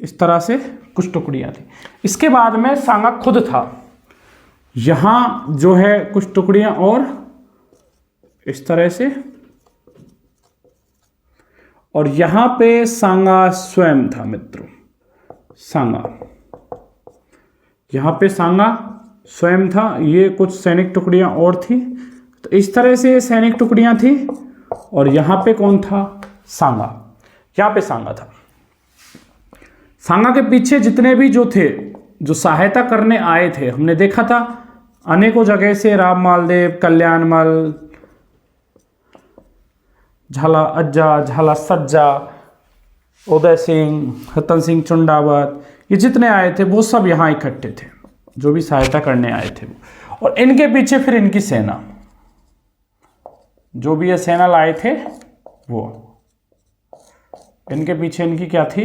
इस तरह से कुछ टुकड़ियां थी। इसके बाद में सांगा खुद था, यहां जो है कुछ टुकड़ियां और इस तरह से, और यहां पे सांगा स्वयं था मित्रों। सांगा यहां पे सांगा स्वयं था, ये कुछ सैनिक टुकड़ियां और थी। तो इस तरह से सैनिक टुकड़ियां थी, और यहां पे कौन था, सांगा। यहां पे सांगा था। सांगा के पीछे जितने भी जो थे, जो सहायता करने आए थे, हमने देखा था अनेकों जगह से, राम मालदेव, कल्याणमल, झाला अज्जा, झाला सज्जा, उदय सिंह, रतन सिंह चुंडावत, ये जितने आए थे वो सब यहाँ इकट्ठे थे, जो भी सहायता करने आए थे। और इनके पीछे फिर इनकी सेना, जो भी ये सेना लाए थे वो, इनके पीछे इनकी क्या थी,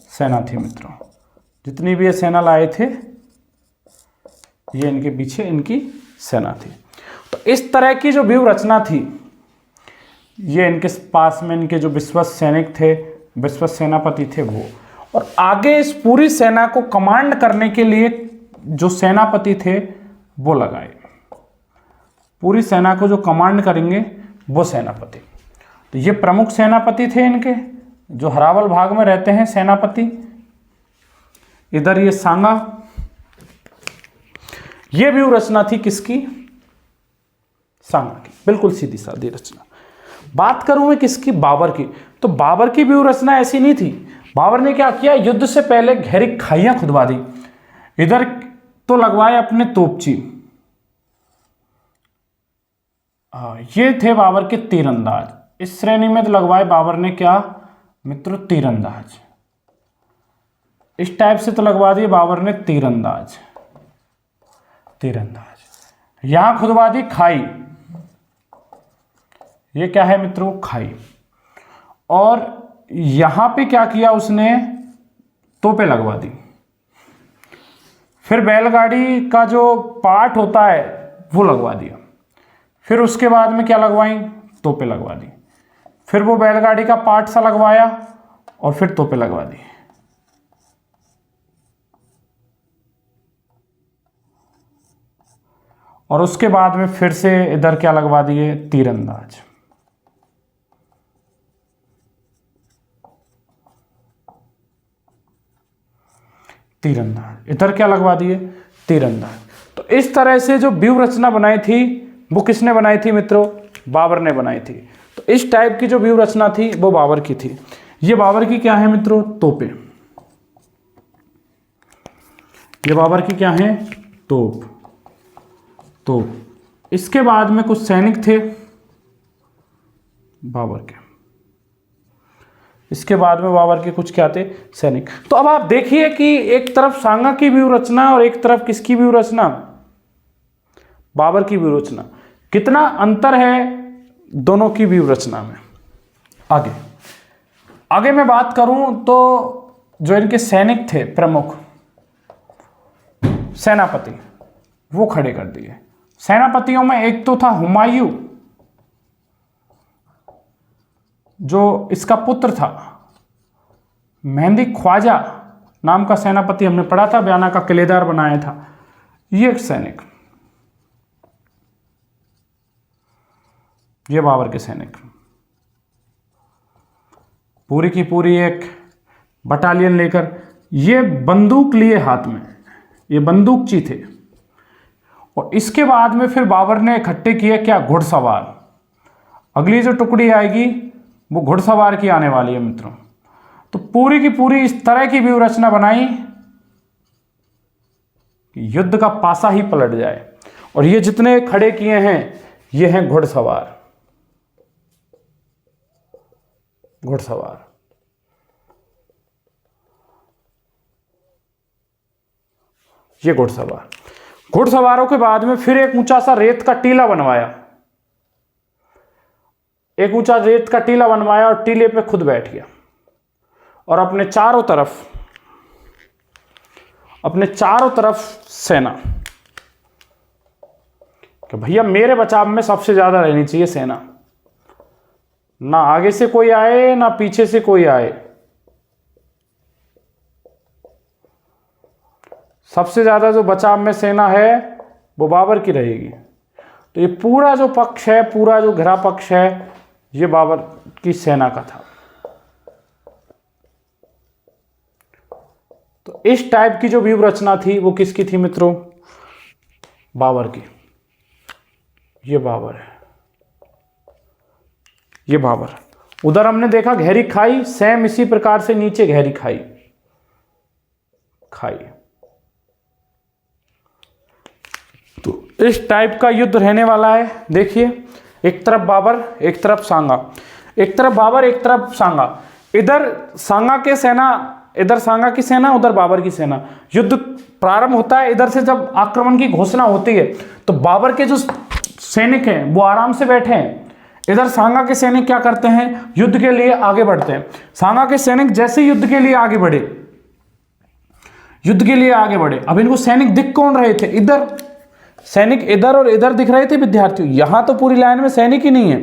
सेना थी मित्रों। जितनी भी ये सेना लाए थे ये इनके पीछे इनकी सेना थी। तो इस तरह की जो व्यूह रचना थी, ये इनके पास में इनके जो विश्वस्त सैनिक थे, विश्वस्त सेनापति थे वो, और आगे इस पूरी सेना को कमांड करने के लिए जो सेनापति थे वो लगाए। पूरी सेना को जो कमांड करेंगे वो सेनापति। तो ये प्रमुख सेनापति थे इनके, जो हरावल भाग में रहते हैं सेनापति। इधर ये सांगा। ये व्यूह रचना थी किसकी, सांगा की, बिल्कुल सीधी सादी रचना। बात करूं मैं किसकी, बाबर की। तो बाबर की व्यूह रचना ऐसी नहीं थी। बाबर ने क्या किया, युद्ध से पहले गहरी खाइयां खुदवा दी। इधर तो लगवाए अपने तोपची, ये थे बाबर के तीरंदाज। इस श्रेणी में तो लगवाए बाबर ने क्या मित्रों, तीरंदाज। इस टाइप से तो लगवा दिए बाबर ने तीरंदाज। तीरंदाज यहां खुदवा दी खाई, ये क्या है मित्रों, खाई। और यहां पे क्या किया उसने, तोपें लगवा दी। फिर बैलगाड़ी का जो पार्ट होता है वो लगवा दिया। फिर उसके बाद में क्या लगवाई, तोपें लगवा दी। फिर वो बैलगाड़ी का पार्ट सा लगवाया और फिर तोपें लगवा दी। और उसके बाद में फिर से इधर क्या लगवा दिए, तीरंदाज। तीरंदाज इधर क्या लगवा दिए, तीरंदाज। तो इस तरह से जो व्यूह रचना बनाई थी वो किसने बनाई थी मित्रों, बाबर ने बनाई थी। तो इस टाइप की जो व्यूह रचना थी वो बाबर की थी। ये बाबर की क्या है मित्रों, तोपें। ये बाबर की क्या है, तोप। इसके बाद में कुछ सैनिक थे बाबर के। इसके बाद में बाबर के कुछ क्या थे, सैनिक। तो अब आप देखिए कि एक तरफ सांगा की व्यूह रचना और एक तरफ किसकी व्यूह रचना, बाबर की व्यूह रचना। कितना अंतर है दोनों की व्यूह रचना में। आगे मैं बात करूं तो जो इनके सैनिक थे, प्रमुख सेनापति, वो खड़े कर दिए। सेनापतियों में एक तो था हुमायूं, जो इसका पुत्र था। मेहंदी ख्वाजा नाम का सेनापति हमने पढ़ा था, बयाना का किलेदार बनाया था। ये एक सैनिक, ये बाबर के सैनिक। पूरी की पूरी एक बटालियन लेकर, ये बंदूक लिए हाथ में, ये बंदूकची थे। और इसके बाद में फिर बाबर ने इकट्ठे किए क्या, घुड़सवार। अगली जो टुकड़ी आएगी वो घुड़सवार की आने वाली है मित्रों। तो पूरी की पूरी इस तरह की व्यूह रचना बनाई कि युद्ध का पासा ही पलट जाए। और ये जितने खड़े किए हैं ये हैं घुड़सवार, घुड़सवार। ये घुड़सवार, घुड़सवारों के बाद में फिर एक ऊंचा सा रेत का टीला बनवाया, एक ऊंचा रेत का टीला बनवाया और टीले पे खुद बैठ गया और अपने चारों तरफ सेना, कि भैया मेरे बचाव में सबसे ज्यादा रहनी चाहिए सेना, ना आगे से कोई आए ना पीछे से कोई आए, सबसे ज्यादा जो बचाव में सेना है वो बाबर की रहेगी। तो ये पूरा जो पक्ष है, पूरा जो घिरा पक्ष है, ये बाबर की सेना का था। तो इस टाइप की जो व्यूह रचना थी वो किसकी थी मित्रों, बाबर की। ये बाबर है, ये बाबर। उधर हमने देखा गहरी खाई, सेम इसी प्रकार से नीचे गहरी खाई, तो इस टाइप का युद्ध रहने वाला है। देखिए, एक तरफ बाबर, एक तरफ सांगा, एक तरफ बाबर, एक तरफ सांगा। इधर सांगा के सेना, इधर सांगा की सेना, उधर बाबर की सेना। युद्ध प्रारंभ होता है, इधर से जब आक्रमण की घोषणा होती है तो बाबर के जो सैनिक हैं वो आराम से बैठे हैं, इधर सांगा के सैनिक क्या करते हैं, युद्ध के लिए आगे बढ़ते हैं। सांगा के सैनिक जैसे युद्ध के लिए आगे बढ़े, युद्ध के लिए आगे बढ़े, अब इनको सैनिक दिख कौन रहे थे, इधर सैनिक इधर और इधर दिख रहे थे विद्यार्थियों। यहां तो पूरी लाइन में सैनिक ही नहीं है,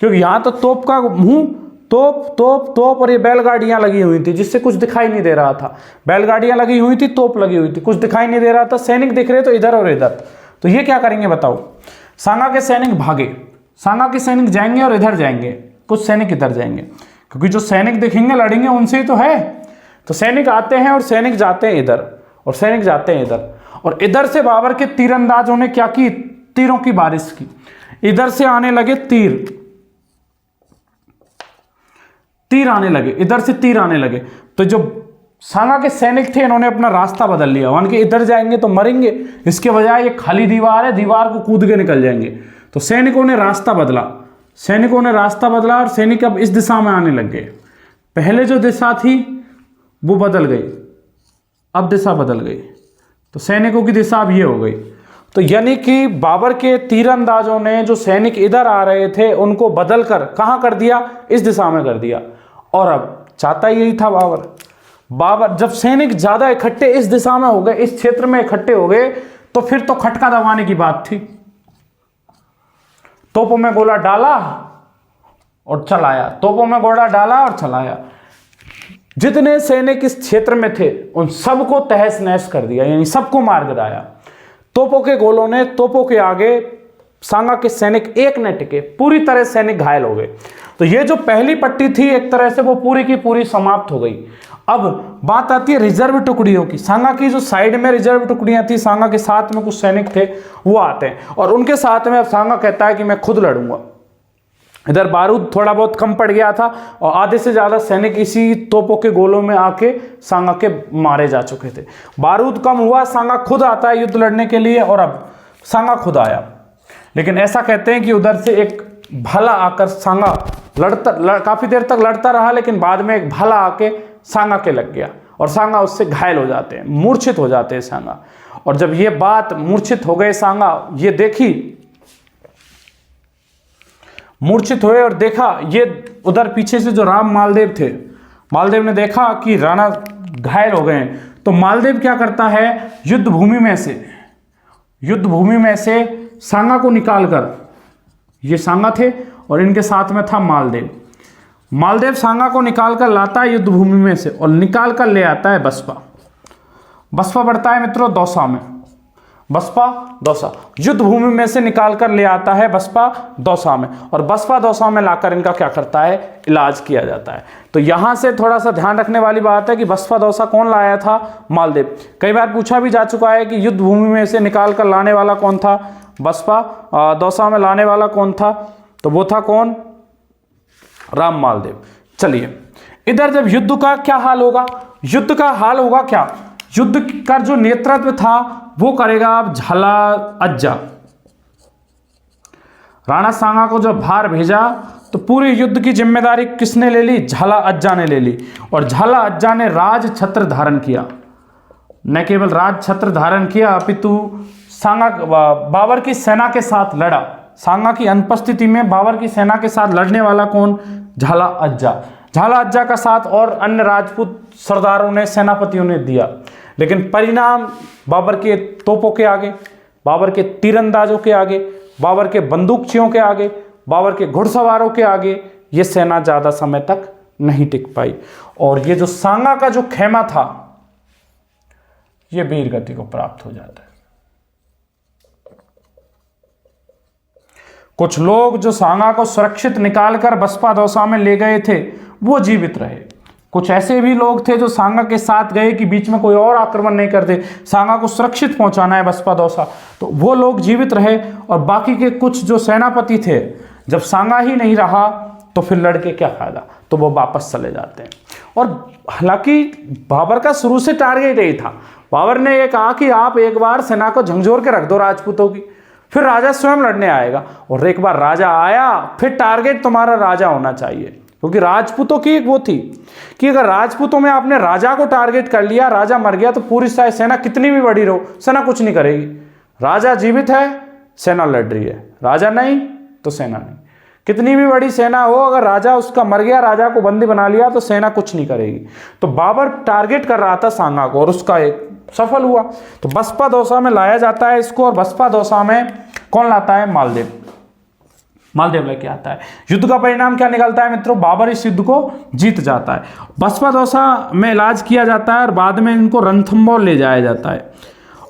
क्योंकि यहां तो तोप का मुंह, तोप और ये बैलगाड़ियां लगी हुई थी, जिससे कुछ दिखाई नहीं दे रहा था। बैलगाड़ियां लगी हुई थी, तोप लगी हुई थी, कुछ दिखाई नहीं दे रहा था। सैनिक दिख रहे तो इधर और इधर। तो ये क्या करेंगे बताओ, सांगा के सैनिक भागे, सांगा के सैनिक जाएंगे और इधर जाएंगे, कुछ सैनिक इधर जाएंगे, क्योंकि जो सैनिक दिखेंगे लड़ेंगे उनसे ही तो है। तो सैनिक आते हैं और सैनिक जाते हैं इधर, और सैनिक जाते हैं इधर। और इधर से बाबर के तीरंदाजों ने क्या की, तीरों की बारिश की। इधर से आने लगे तीर आने लगे, इधर से तीर आने लगे। तो जो सांगा के सैनिक थे इन्होंने अपना रास्ता बदल लिया, मान के इधर जाएंगे तो मरेंगे, इसके बजाय ये खाली दीवार है, दीवार को कूद के निकल जाएंगे। तो सैनिकों ने रास्ता बदला, सैनिकों ने रास्ता बदला और सैनिक अब इस दिशा में आने लग गए। पहले जो दिशा थी वो बदल गई, अब दिशा बदल गई, तो सैनिकों की दिशा अब ये हो गई। तो यानी कि बाबर के तीरंदाजों ने जो सैनिक इधर आ रहे थे उनको बदल कर कहां कर दिया, इस दिशा में कर दिया। और अब चाहता यही था बाबर जब सैनिक ज्यादा इकट्ठे इस दिशा में हो गए, इस क्षेत्र में इकट्ठे हो गए, तो फिर तो खटका दबाने की बात थी। तोपों में गोला डाला और चलाया, तोपों में गोला डाला और चलाया। जितने सैनिक इस क्षेत्र में थे उन सबको तहस नहस कर दिया, यानी सबको मार गिराया। तोपों के गोलों ने, तोपों के आगे सांगा के सैनिक एक न टिके, पूरी तरह सैनिक घायल हो गए। तो ये जो पहली पट्टी थी एक तरह से वो पूरी की पूरी समाप्त हो गई। अब बात आती है रिजर्व टुकड़ियों की। सांगा की जो साइड में रिजर्व टुकड़ियां थी, सांगा के साथ में कुछ सैनिक थे, वो आते हैं और उनके साथ में अब सांगा कहता है कि मैं खुद लड़ूंगा। इधर बारूद थोड़ा बहुत कम पड़ गया था और आधे से ज्यादा सैनिक इसी तोपों के गोलों में आके सांगा के मारे जा चुके थे। बारूद कम हुआ, सांगा खुद आता है युद्ध लड़ने के लिए और अब सांगा खुद आया। लेकिन ऐसा कहते हैं कि उधर से एक भाला आकर सांगा काफी देर तक लड़ता रहा, लेकिन बाद में एक भाला आके सांगा के लग गया और सांगा उससे घायल हो जाते हैं, मूर्छित हो जाते हैं सांगा। और जब ये बात मूर्छित हो गए सांगा, ये देखी, मूर्छित हुए और देखा, ये उधर पीछे से जो राम मालदेव थे, मालदेव ने देखा कि राणा घायल हो गए हैं। तो मालदेव क्या करता है, युद्ध भूमि में से सांगा को निकालकर, ये सांगा थे और इनके साथ में था मालदेव, मालदेव सांगा को निकालकर लाता है युद्ध भूमि में से और निकालकर ले आता है बसपा। बसपा बढ़ता है मित्रों दौसा में। बसपा दौसा, युद्ध भूमि में से निकाल कर ले आता है बसपा दौसा में, और बसपा दौसा में लाकर इनका क्या करता है, इलाज किया जाता है। तो यहां से थोड़ा सा ध्यान रखने वाली बात है कि बसपा दौसा कौन लाया था, मालदेव। कई बार पूछा भी जा चुका है कि युद्ध भूमि में से निकाल कर लाने वाला कौन था, बसपा दौसा में लाने वाला कौन था, तो वो था कौन, राम मालदेव। चलिए इधर जब युद्ध का क्या हाल होगा, युद्ध का हाल होगा क्या, युद्ध का जो नेतृत्व था वो करेगा अब झाला अज्जा। राणा सांगा को जब भार भेजा तो पूरे युद्ध की जिम्मेदारी किसने ले ली, झाला अज्जा ने ले ली, और झाला अज्जा ने राज छत्र धारण किया। न केवल राज छत्र धारण किया अपितु सांगा बाबर की सेना के साथ लड़ा। सांगा की अनुपस्थिति में बाबर की सेना के साथ लड़ने वाला कौन, झाला अज्जा। झाला अज्जा का साथ और अन्य राजपूत सरदारों ने, सेनापतियों ने दिया, लेकिन परिणाम बाबर के तोपों के आगे, बाबर के तीरंदाजों के आगे, बाबर के बंदूकचियों के आगे, बाबर के घुड़सवारों के आगे ये सेना ज़्यादा समय तक नहीं टिक पाई, और ये जो सांगा का जो खेमा था ये वीर गति को प्राप्त हो जाता है। कुछ लोग जो सांगा को सुरक्षित निकालकर बसपा दौसा में ले गए थे वो जीवित रहे। कुछ ऐसे भी लोग थे जो सांगा के साथ गए कि बीच में कोई और आक्रमण नहीं करते, सांगा को सुरक्षित पहुंचाना है बसपा दौसा, तो वो लोग जीवित रहे। और बाकी के कुछ जो सेनापति थे, जब सांगा ही नहीं रहा तो फिर लड़के क्या फायदा, तो वो वापस चले जाते हैं। और हालांकि बाबर का शुरू से टारगेट यही था, बाबर ने ये कहा कि आप एक बार सेना को झंझोर के रख दो राजपूतों की, फिर राजा स्वयं लड़ने आएगा, और एक बार राजा आया फिर टारगेट तुम्हारा राजा होना चाहिए। क्योंकि राजपूतों की एक वो थी कि अगर राजपूतों में आपने राजा को टारगेट कर लिया, राजा मर गया, तो पूरी सेना कितनी भी बड़ी रहो, सेना कुछ नहीं करेगी। राजा जीवित है, सेना लड़ रही है, राजा नहीं तो सेना नहीं। कितनी भी बड़ी सेना हो, अगर राजा उसका मर गया, राजा को बंदी बना लिया, तो सेना कुछ नहीं करेगी। तो बाबर टारगेट कर रहा था सांगा को, और उसका एक सफल हुआ। तो बसपा दौसा में लाया जाता है इसको, और बसपा दौसा में कौन लाता है, मालदेव। मालदेव लेके आता है। युद्ध का परिणाम क्या निकलता है मित्रों, बाबर इस युद्ध को जीत जाता है। बसपा दौसा में इलाज किया जाता है, और बाद में इनको रणथंभौर ले जाया जाता है,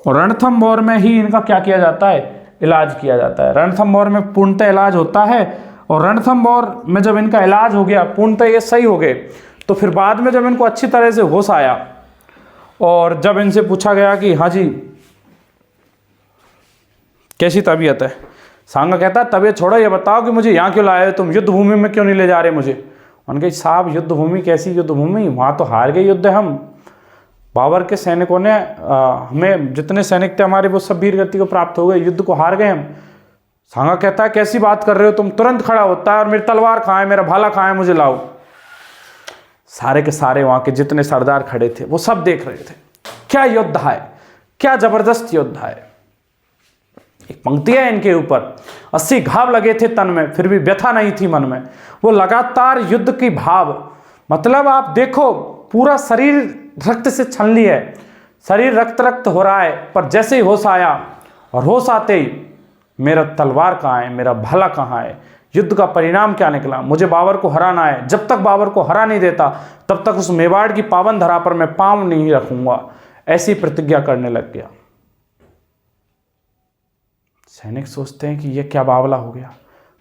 और रणथंभौर में ही इनका क्या किया जाता है, इलाज किया जाता है। रणथंभौर में पूर्णतः इलाज होता है, और रणथंभौर में जब इनका इलाज हो गया, पूर्णतः ये सही हो गए, तो फिर बाद में जब इनको अच्छी तरह से होश आया, और जब इनसे पूछा गया कि हाँ जी कैसी तबीयत है, सांगा कहता है तबीयत छोड़ो, ये बताओ कि मुझे यहाँ क्यों लाए हो तुम, युद्ध भूमि में क्यों नहीं ले जा रहे मुझे। उनके साहब युद्ध भूमि कैसी युद्ध भूमि, वहाँ तो हार गए युद्ध हम, बाबर के सैनिकों ने हमें जितने सैनिक थे हमारे वो सब वीर गति को प्राप्त हो गए, युद्ध को हार गए हम। सांगा कहता है कैसी बात कर रहे हो तुम, तुरंत खड़ा होता है और मेरी तलवार कहाँ है, मेरा भाला कहाँ है, मुझे लाओ। सारे के सारे वहाँ के जितने सरदार खड़े थे वो सब देख रहे थे, क्या योद्धा है, क्या जबरदस्त योद्धा है। एक पंक्ति है इनके ऊपर, 80 घाव लगे थे तन में, फिर भी व्यथा नहीं थी मन में, वो लगातार युद्ध की भाव। मतलब आप देखो पूरा शरीर रक्त से छलनी है, शरीर रक्त रक्त हो रहा है, पर जैसे ही होश आया, और होश आते ही मेरा तलवार कहाँ है, मेरा भाला कहाँ है, युद्ध का परिणाम क्या निकला, मुझे बाबर को हराना है, जब तक बाबर को हरा नहीं देता तब तक उस मेवाड़ की पावन धरा पर मैं पांव नहीं रखूंगा, ऐसी प्रतिज्ञा करने लग गया। सैनिक सोचते हैं कि ये क्या बावला हो गया,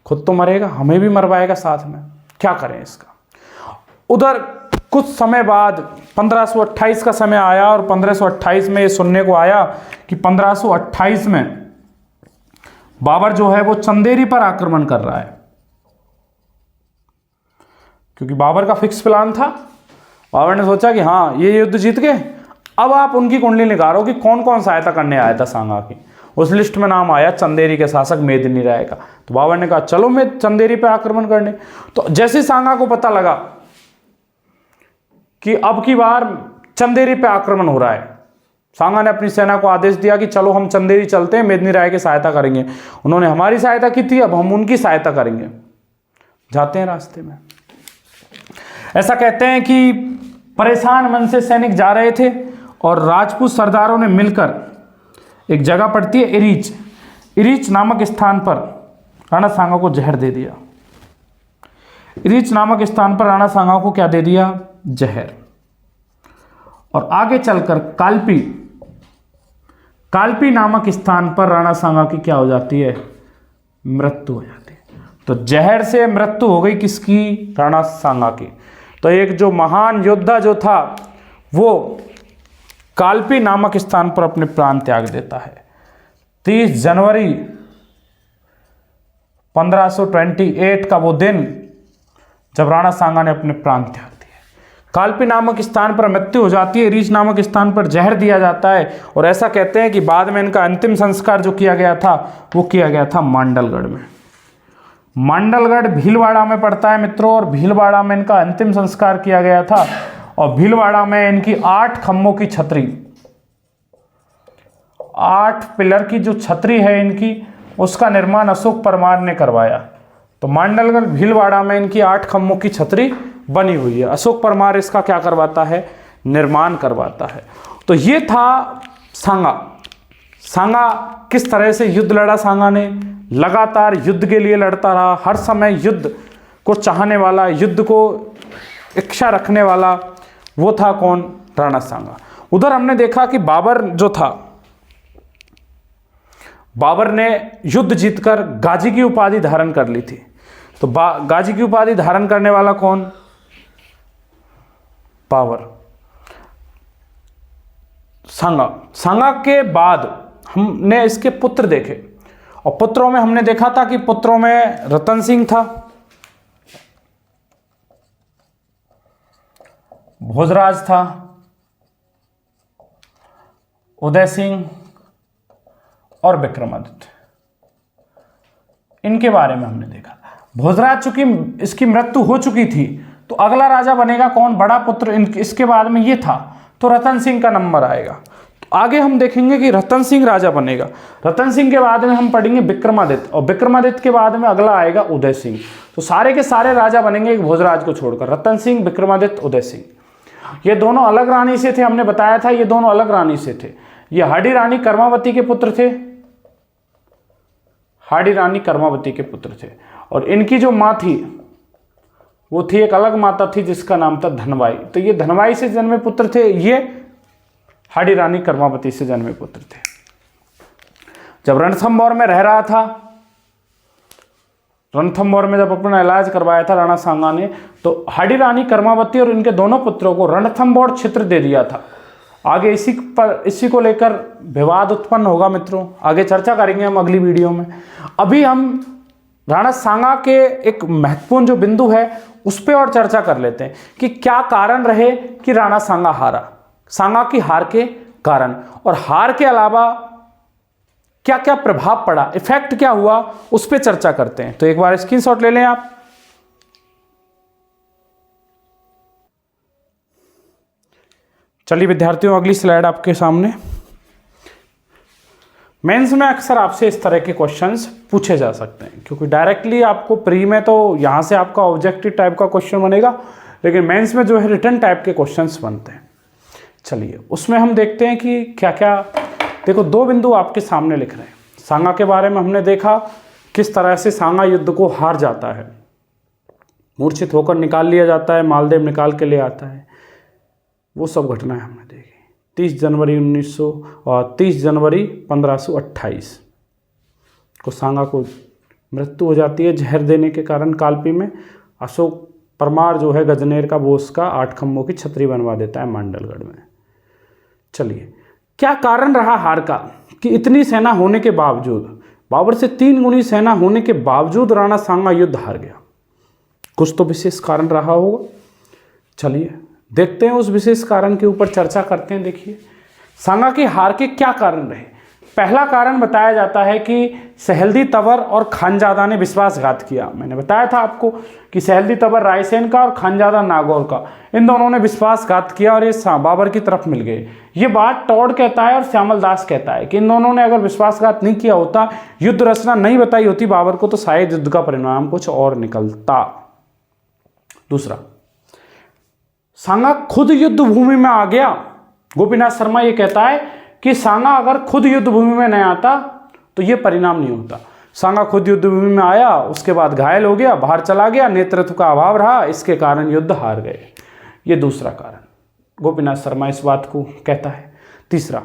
खुद तो मरेगा, हमें भी मरवाएगा साथ में, क्या करें इसका। उधर कुछ समय बाद 1528 का समय आया, और 1528 में ये सुनने को आया कि 1528 में बाबर जो है वो चंदेरी पर आक्रमण कर रहा है, क्योंकि बाबर का फिक्स प्लान था। बाबर ने सोचा कि हाँ ये युद्ध जीत गए, अब आप उनकी कुंडली निकालो कि कौन कौन सहायता करने आया था सांगा की। उस लिस्ट में नाम आया चंदेरी के शासक मेदिनी राय का। तो बाबर ने कहा चलो मैं चंदेरी पे आक्रमण करने। तो जैसे सांगा को पता लगा कि अब की बार चंदेरी पे आक्रमण हो रहा है, सांगा ने अपनी सेना को आदेश दिया कि चलो हम चंदेरी चलते हैं, मेदिनी राय की सहायता करेंगे। उन्होंने हमारी सहायता की थी, अब हम उनकी सहायता करेंगे। जाते हैं रास्ते में, ऐसा कहते हैं कि परेशान मन से सैनिक जा रहे थे, और राजपूत सरदारों ने मिलकर, एक जगह पड़ती है इरीच, इरीच नामक स्थान पर राणा सांगा को जहर दे दिया। इरीच नामक स्थान पर राणा सांगा को क्या दे दिया, जहर। और आगे चलकर कालपी नामक स्थान पर राणा सांगा की क्या हो जाती है, मृत्यु हो जाती है। तो जहर से मृत्यु हो गई किसकी, राणा सांगा की। तो एक जो महान योद्धा जो था वो कालपी नामक स्थान पर अपने प्राण त्याग देता है। 30 जनवरी 1528 का वो दिन जब राणा सांगा ने अपने प्राण त्याग दिए। कालपी नामक स्थान पर मृत्यु हो जाती है, रीच नामक स्थान पर जहर दिया जाता है, और ऐसा कहते हैं कि बाद में इनका अंतिम संस्कार जो किया गया था वो किया गया था मांडलगढ़ में। मांडलगढ़ भीलवाड़ा में पड़ता है मित्रों, और भीलवाड़ा में इनका अंतिम संस्कार किया गया था। और भीलवाड़ा में इनकी 8 खम्भों की छतरी, 8 पिलर की जो छतरी है इनकी, उसका निर्माण अशोक परमार ने करवाया। तो मांडलगढ़ भीलवाड़ा में इनकी 8 खम्भों की छतरी बनी हुई है। अशोक परमार इसका क्या करवाता है, निर्माण करवाता है। तो ये था सांगा। सांगा किस तरह से युद्ध लड़ा, सांगा ने लगातार युद्ध के लिए लड़ता रहा, हर समय युद्ध को चाहने वाला, युद्ध को इच्छा रखने वाला वो था कौन, राणा सांगा। उधर हमने देखा कि बाबर जो था, बाबर ने युद्ध जीतकर गाजी की उपाधि धारण कर ली थी। तो गाजी की उपाधि धारण करने वाला कौन, बाबर। सांगा, सांगा के बाद हमने इसके पुत्र देखे, और पुत्रों में हमने देखा था कि पुत्रों में रतन सिंह था, भोजराज था, उदय सिंह और विक्रमादित्य। इनके बारे में हमने देखा। भोजराज चूंकि इसकी मृत्यु हो चुकी थी, तो अगला राजा बनेगा कौन, बड़ा पुत्र इसके बाद में ये था, तो रतन सिंह का नंबर आएगा। तो आगे हम देखेंगे कि रतन सिंह राजा बनेगा। रतन सिंह के बाद में हम पढ़ेंगे विक्रमादित्य, और विक्रमादित्य के बाद में अगला आएगा उदय सिंह। तो सारे के सारे राजा बनेंगे एक भोजराज को छोड़कर, रतन सिंह, विक्रमादित्य, उदय सिंह। ये दोनों अलग रानी से थे, हमने बताया था ये दोनों अलग रानी से थे। ये हाडी रानी कर्मावती के पुत्र थे, हाडी रानी कर्मावती के पुत्र थे। और इनकी जो माँ थी वो थी, एक अलग माता थी जिसका नाम था धनवाई। तो ये धनवाई से जन्मे पुत्र थे, ये हाडी रानी कर्मावती से जन्मे पुत्र थे। जब रणथंभौर में रह रहा था, रणथंभौर में जब अपना इलाज करवाया था राणा सांगा ने, तो हाडी रानी कर्मावती और इनके दोनों पुत्रों को रणथंभौर क्षेत्र दे दिया था। आगे इसी को लेकर विवाद उत्पन्न होगा मित्रों, आगे चर्चा करेंगे हम अगली वीडियो में। अभी हम राणा सांगा के एक महत्वपूर्ण जो बिंदु है उस पर और चर्चा कर लेते हैं कि क्या कारण रहे कि राणा सांगा हारा, सांगा की हार के कारण, और हार के अलावा क्या क्या प्रभाव पड़ा, इफेक्ट क्या हुआ, उस पर चर्चा करते हैं। तो एक बार स्क्रीनशॉट ले लें आप। चलिए विद्यार्थियों, अगली स्लाइड आपके सामने। मेंस में अक्सर आपसे इस तरह के क्वेश्चंस पूछे जा सकते हैं, क्योंकि डायरेक्टली आपको प्री में तो यहाँ से आपका ऑब्जेक्टिव टाइप का क्वेश्चन बनेगा, लेकिन मेंस में जो है रिटन टाइप के क्वेश्चंस बनते हैं। चलिए उसमें हम देखते हैं कि क्या क्या। देखो 2 बिंदु आपके सामने लिख रहे हैं। सांगा के बारे में हमने देखा किस तरह से सांगा युद्ध को हार जाता है, मूर्छित होकर निकाल लिया जाता है, मालदेव निकाल के ले आता है, वो सब घटनाएं हमने देखी। 30 जनवरी 1528 को सांगा को मृत्यु हो जाती है जहर देने के कारण कालपी में। अशोक परमार जो है गजनेर का, वो उसका 8 खम्भों की छतरी बनवा देता है मांडलगढ़ में। चलिए क्या कारण रहा हार का, कि इतनी सेना होने के बावजूद, बाबर से 3 गुनी सेना होने के बावजूद राणा सांगा युद्ध हार गया। कुछ तो विशेष कारण रहा होगा। चलिए देखते हैं, उस विशेष कारण के ऊपर चर्चा करते हैं। देखिए सांगा की हार के क्या कारण रहे। पहला कारण बताया जाता है कि सहेल्दी तंवर और खानजादा ने विश्वासघात किया। मैंने बताया था आपको कि सहेल्दी तंवर रायसेन का और खानजादा नागौर का, इन दोनों ने विश्वासघात किया और ये बाबर की तरफ मिल गए। ये बात टॉड कहता है और श्यामल दास कहता है कि इन दोनों ने अगर विश्वासघात नहीं किया होता, युद्ध रचना नहीं बताई होती बाबर को, तो शायद युद्ध का परिणाम कुछ और निकलता। दूसरा, सांगा खुद युद्ध भूमि में आ गया। गोपीनाथ शर्मा ये कहता है कि सांगा अगर खुद युद्ध भूमि में नहीं आता तो ये परिणाम नहीं होता। सांगा खुद युद्ध भूमि में आया, उसके बाद घायल हो गया, बाहर चला गया, नेतृत्व का अभाव रहा, इसके कारण युद्ध हार गए। ये दूसरा कारण गोपीनाथ शर्मा इस बात को कहता है। तीसरा,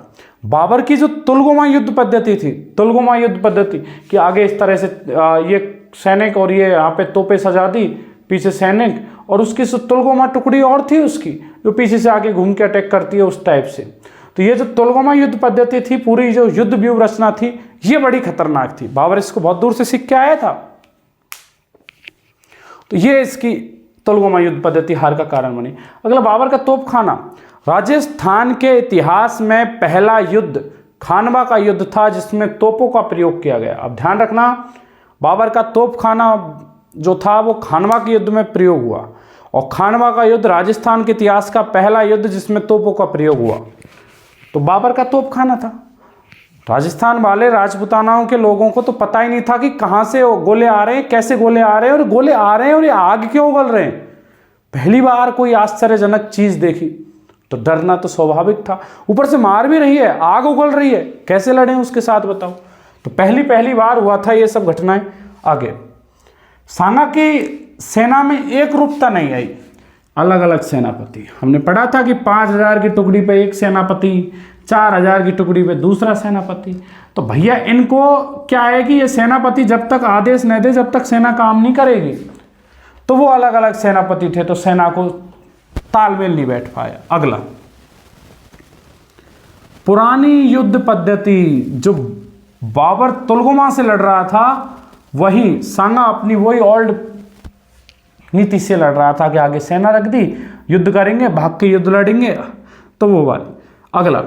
बाबर की जो तुलगोमा युद्ध पद्धति थी, तुलगोमा युद्ध पद्धति कि आगे इस तरह से ये सैनिक और ये यहाँ पे तोपें सजा दी, पीछे सैनिक, और उसकी तुलगोमा टुकड़ी और थी उसकी जो पीछे से आगे घूम के अटैक करती है उस टाइप से। तो ये जो तुलगोमा युद्ध पद्धति थी, पूरी जो युद्ध व्यूह रचना थी, ये बड़ी खतरनाक थी। बाबर इसको बहुत दूर से सीख के आया था। तो ये इसकी तुलगोमा युद्ध पद्धति हार का कारण बनी। अगला, बाबर का तोपखाना। राजस्थान के इतिहास में पहला युद्ध खानवा का युद्ध था जिसमें तोपों का प्रयोग किया गया। अब ध्यान रखना, बाबर का तोपखाना जो था वो खानवा के युद्ध में प्रयोग हुआ, और खानवा का युद्ध राजस्थान के इतिहास का पहला युद्ध जिसमें तोपों का प्रयोग हुआ। तो बाबर का तोपखाना था। राजस्थान वाले राजपूतानाओं के लोगों को तो पता ही नहीं था कि कहाँ से गोले आ रहे हैं, कैसे गोले आ रहे हैं, और गोले आ रहे हैं और ये आग क्यों उगल रहे हैं। पहली बार कोई आश्चर्यजनक चीज देखी तो डरना तो स्वाभाविक था, ऊपर से मार भी रही है, आग उगल रही है, कैसे लड़े उसके साथ बताओ। तो पहली बार हुआ था ये सब घटनाएं। आगे, सांगा की सेना में एक रूपता नहीं आई, अलग अलग सेनापति। हमने पढ़ा था कि 5000 की टुकड़ी पे एक सेनापति, 4000 की टुकड़ी पे दूसरा सेनापति। तो भैया इनको क्या है कि ये सेनापति जब तक आदेश न दे, जब तक सेना काम नहीं करेगी, तो वो अलग अलग सेनापति थे, तो सेना को तालमेल नहीं बैठ पाया। अगला, पुरानी युद्ध पद्धति, जो बाबर तुलगोमा से लड़ रहा था, वही सांगा अपनी वही ओल्ड नीति से लड़ रहा था कि आगे सेना रख दी, युद्ध करेंगे, भाग के युद्ध लड़ेंगे, तो वो वाली। अगला,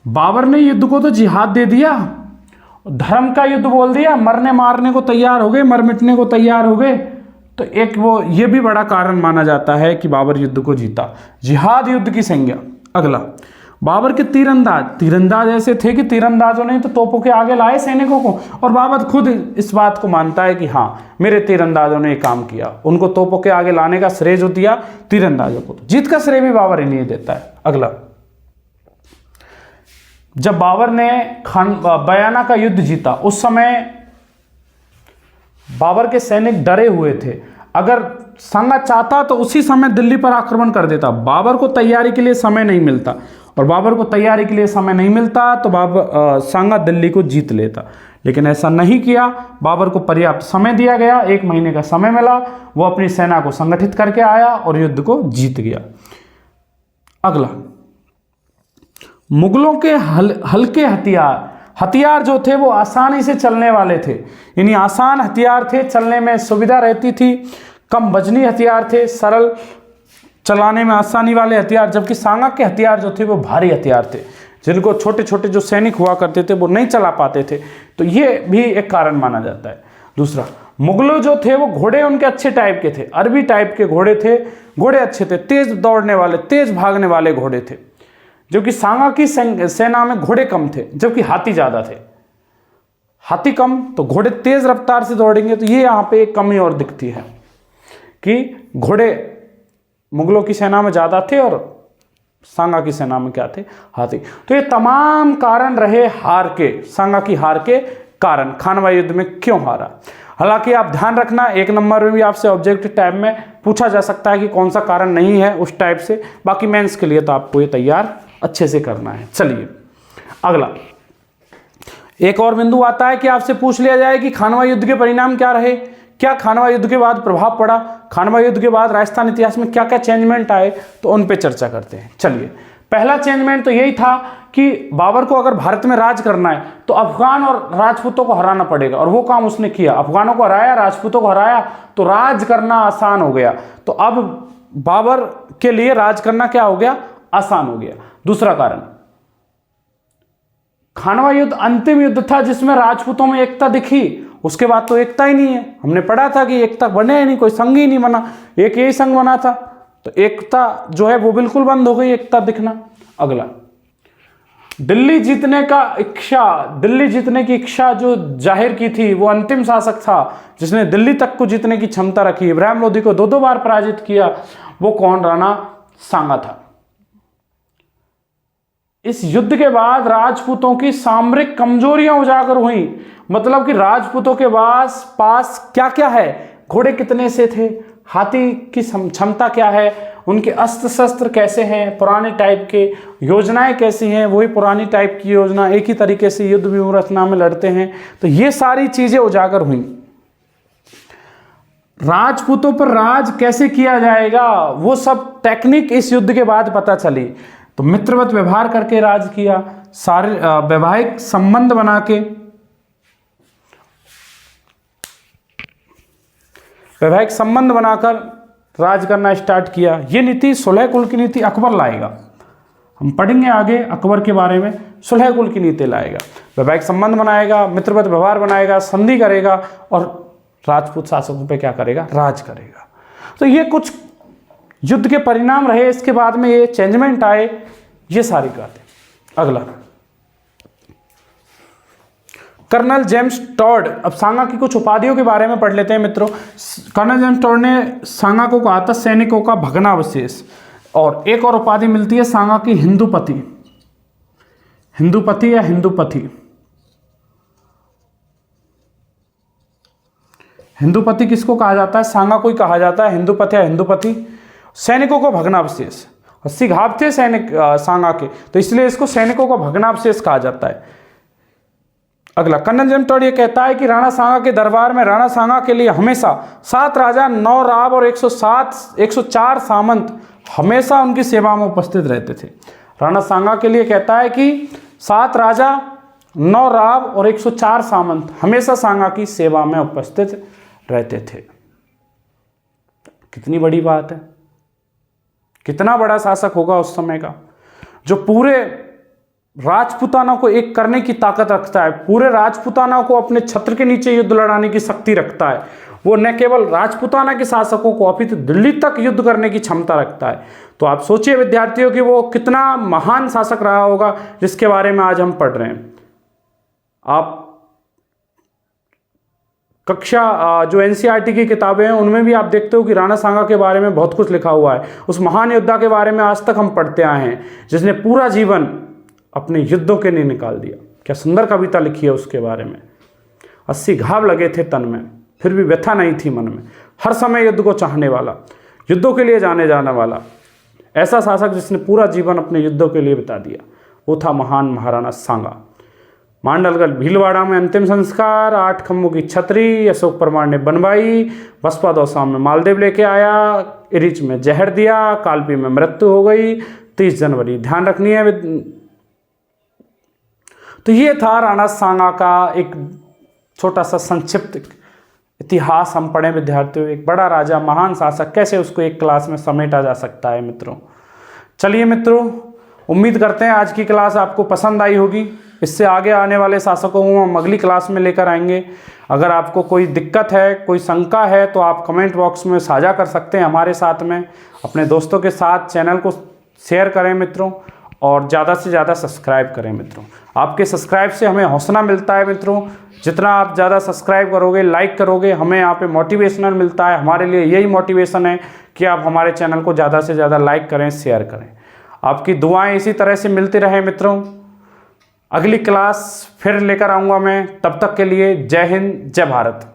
बाबर ने युद्ध को तो जिहाद दे दिया, धर्म का युद्ध बोल दिया, मरने मारने को तैयार हो गए, मर मिटने को तैयार हो गए। तो एक वो ये भी बड़ा कारण माना जाता है कि बाबर युद्ध को जीता, जिहाद युद्ध की संज्ञा। अगला, बाबर के तीरंदाज ऐसे थे कि तीरंदाजों ने तो तोपों के आगे लाए सैनिकों को, और बाबर खुद इस बात को मानता है कि हाँ मेरे तीरंदाजों ने ये काम किया, उनको तोपों के आगे लाने का श्रेय जो दिया तीरंदाजों को, तो जीत का श्रेय भी बाबर ही नहीं देता है। अगला, जब बाबर ने बयाना का युद्ध जीता, उस समय बाबर के सैनिक डरे हुए थे। अगर सांगा चाहता तो उसी समय दिल्ली पर आक्रमण कर देता। बाबर को तैयारी के लिए समय नहीं मिलता, और बाबर को तैयारी के लिए समय नहीं मिलता तो सांगा दिल्ली को जीत लेता, लेकिन ऐसा नहीं किया। बाबर को पर्याप्त समय दिया गया, 1 महीने का समय मिला, वो अपनी सेना को संगठित करके आया और युद्ध को जीत गया। अगला, मुगलों के हल्के हथियार जो थे वो आसानी से चलने वाले थे, यानी आसान हथियार थे, चलने में सुविधा रहती थी, कम वजनी हथियार थे, सरल चलाने में आसानी वाले हथियार। जबकि सांगा के हथियार जो थे वो भारी हथियार थे, जिनको छोटे छोटे जो सैनिक हुआ करते थे वो नहीं चला पाते थे, तो ये भी एक कारण माना जाता है। दूसरा, मुगलों जो थे वो घोड़े उनके अच्छे टाइप के थे, अरबी टाइप के घोड़े थे, घोड़े अच्छे थे, तेज दौड़ने वाले, तेज भागने वाले घोड़े थे, जबकि सांगा की सेना में घोड़े कम थे, जबकि हाथी ज्यादा थे। हाथी कम तो घोड़े तेज रफ्तार से दौड़ेंगे, तो ये यहाँ पे एक कमी और दिखती है कि घोड़े मुगलों की सेना में ज्यादा थे और सांगा की सेना में क्या थे, हाथी। तो ये तमाम कारण रहे हार के, सांगा की हार के कारण, खानवा युद्ध में क्यों हारा। हालांकि आप ध्यान रखना, 1 नंबर में भी आपसे ऑब्जेक्टिव टाइप में पूछा जा सकता है कि कौन सा कारण नहीं है उस टाइप से। बाकी मेंस के लिए तो आपको ये तैयार अच्छे से करना है। चलिए अगला, एक और बिंदु आता है कि आपसे पूछ लिया जाए कि खानवा युद्ध के परिणाम क्या रहे, क्या खानवा युद्ध के बाद प्रभाव पड़ा, खानवा युद्ध के बाद राजस्थान इतिहास में क्या क्या चेंजमेंट आए, तो उन पे चर्चा करते हैं। चलिए, पहला चेंजमेंट तो यही था कि बाबर को अगर भारत में राज करना है तो अफगान और राजपूतों को हराना पड़ेगा, और वो काम उसने किया। अफगानों को हराया, राजपूतों को हराया, तो राज करना आसान हो गया। तो अब बाबर के लिए राज करना क्या हो गया, आसान हो गया। दूसरा कारण, खानवा युद्ध अंतिम युद्ध था जिसमें राजपूतों में एकता दिखी, उसके बाद तो एकता ही नहीं है। हमने पढ़ा था कि एकता बने ही नहीं, कोई संघ ही नहीं बना, एक यही संघ बना था, तो एकता जो है वो बिल्कुल बंद हो गई, एकता दिखना। अगला, दिल्ली जीतने की इच्छा जो जाहिर की थी, वो अंतिम शासक था जिसने दिल्ली तक को जीतने की क्षमता रखी, इब्राहिम लोदी को 2 बार पराजित किया, वो कौन, राणा सांगा था। इस युद्ध के बाद राजपूतों की सामरिक कमजोरियां उजागर हुई, मतलब कि राजपूतों के पास क्या क्या है, घोड़े कितने से थे, हाथी की क्षमता क्या है, उनके अस्त्र शस्त्र कैसे हैं, पुराने टाइप के, योजनाएं कैसी हैं, वही पुरानी टाइप की योजना, एक ही तरीके से युद्ध व्यूहरचना में लड़ते हैं। तो ये सारी चीजें उजागर हुई। राजपूतों पर राज कैसे किया जाएगा, वो सब टेक्निक इस युद्ध के बाद पता चली। तो मित्रवत व्यवहार करके राज किया, सारे वैवाहिक संबंध बना के, वैवाहिक संबंध बनाकर राज करना स्टार्ट किया। ये नीति सुलह कुल की नीति अकबर लाएगा। हम पढ़ेंगे आगे अकबर के बारे में, सुलह कुल की नीति लाएगा, वैवाहिक संबंध बनाएगा, मित्रवत व्यवहार बनाएगा, संधि करेगा और राजपूत शासकों पे क्या करेगा, राज करेगा। तो ये कुछ युद्ध के परिणाम रहे, इसके बाद में ये चेंजमेंट आए, ये सारी बातें। अगला कर्नल जेम्स टॉड। अब सांगा की कुछ उपाधियों के बारे में पढ़ लेते हैं मित्रों। कर्नल जेम्स टॉड ने सांगा को कहा था सैनिकों का भग्नावशेष, और एक और उपाधि मिलती है सांगा की हिंदूपति, हिंदूपति या हिंदूपति। हिंदूपति किसको कहा जाता है, सांगा को ही कहा जाता है हिंदूपति या हिंदूपति। सैनिकों को भग्नावशेष, 80 घाव थे सैनिक सांगा के, तो इसलिए इसको सैनिकों का भग्नावशेष कहा जाता है। अगला कर्नल जेम्स टॉड ये कहता है कि राणा सांगा के दरबार में राणा सांगा के लिए हमेशा 7 राजा, 9 राव और 104 सामंत हमेशा उनकी सेवा में उपस्थित रहते थे। राणा सांगा के लिए कहता है कि 7 राजा, 9 राव और 104 सामंत हमेशा सांगा की सेवा में उपस्थित रहते थे। कितनी बड़ी बात है, कितना बड़ा शासक होगा उस समय का, जो पूरे राजपूताना को एक करने की ताकत रखता है, पूरे राजपूताना को अपने छत्र के नीचे युद्ध लड़ाने की शक्ति रखता है। वो न केवल राजपूताना के शासकों को अपितु दिल्ली तक युद्ध करने की क्षमता रखता है। तो आप सोचिए विद्यार्थियों कि वो कितना महान शासक रहा होगा जिसके बारे में आज हम पढ़ रहे हैं। आप कक्षा जो एनसीईआरटी की किताबें हैं उनमें भी आप देखते हो कि राणा सांगा के बारे में बहुत कुछ लिखा हुआ है। उस महान योद्धा के बारे में आज तक हम पढ़ते आए हैं, जिसने पूरा जीवन अपने युद्धों के लिए निकाल दिया। क्या सुंदर कविता लिखी है उसके बारे में। 80 घाव लगे थे तन में, फिर भी व्यथा नहीं थी मन में। हर समय युद्ध को चाहने वाला, युद्धों के लिए जाने जाने वाला, ऐसा शासक जिसने पूरा जीवन अपने युद्धों के लिए बिता दिया, वो था महान महाराणा सांगा। मांडलगढ़ भीलवाड़ा में अंतिम संस्कार, 8 खम्भों की छतरी अशोक परमार ने बनवाई, बसपा दौसा में मालदेव लेके आया, इरिच में जहर दिया, कालपी में मृत्यु हो गई, 30 जनवरी ध्यान रखनी है। तो ये था राणा सांगा का एक छोटा सा संक्षिप्त इतिहास हम पढ़े विद्यार्थियों। एक बड़ा राजा, महान शासक, कैसे उसको एक क्लास में समेटा जा सकता है मित्रों। चलिए मित्रों, उम्मीद करते हैं आज की क्लास आपको पसंद आई होगी। इससे आगे आने वाले शासकों को हम अगली क्लास में लेकर आएंगे। अगर आपको कोई दिक्कत है, कोई शंका है, तो आप कमेंट बॉक्स में साझा कर सकते हैं हमारे साथ में। अपने दोस्तों के साथ चैनल को शेयर करें मित्रों, और ज़्यादा से ज़्यादा सब्सक्राइब करें मित्रों। आपके सब्सक्राइब से हमें हौसला मिलता है मित्रों। जितना आप ज़्यादा सब्सक्राइब करोगे, लाइक करोगे, हमें यहाँ पे मोटिवेशनल मिलता है। हमारे लिए यही मोटिवेशन है कि आप हमारे चैनल को ज़्यादा से ज़्यादा लाइक करें, शेयर करें। आपकी दुआएं इसी तरह से मिलती रहे मित्रों। अगली क्लास फिर लेकर आऊँगा मैं, तब तक के लिए जय हिंद, जय भारत।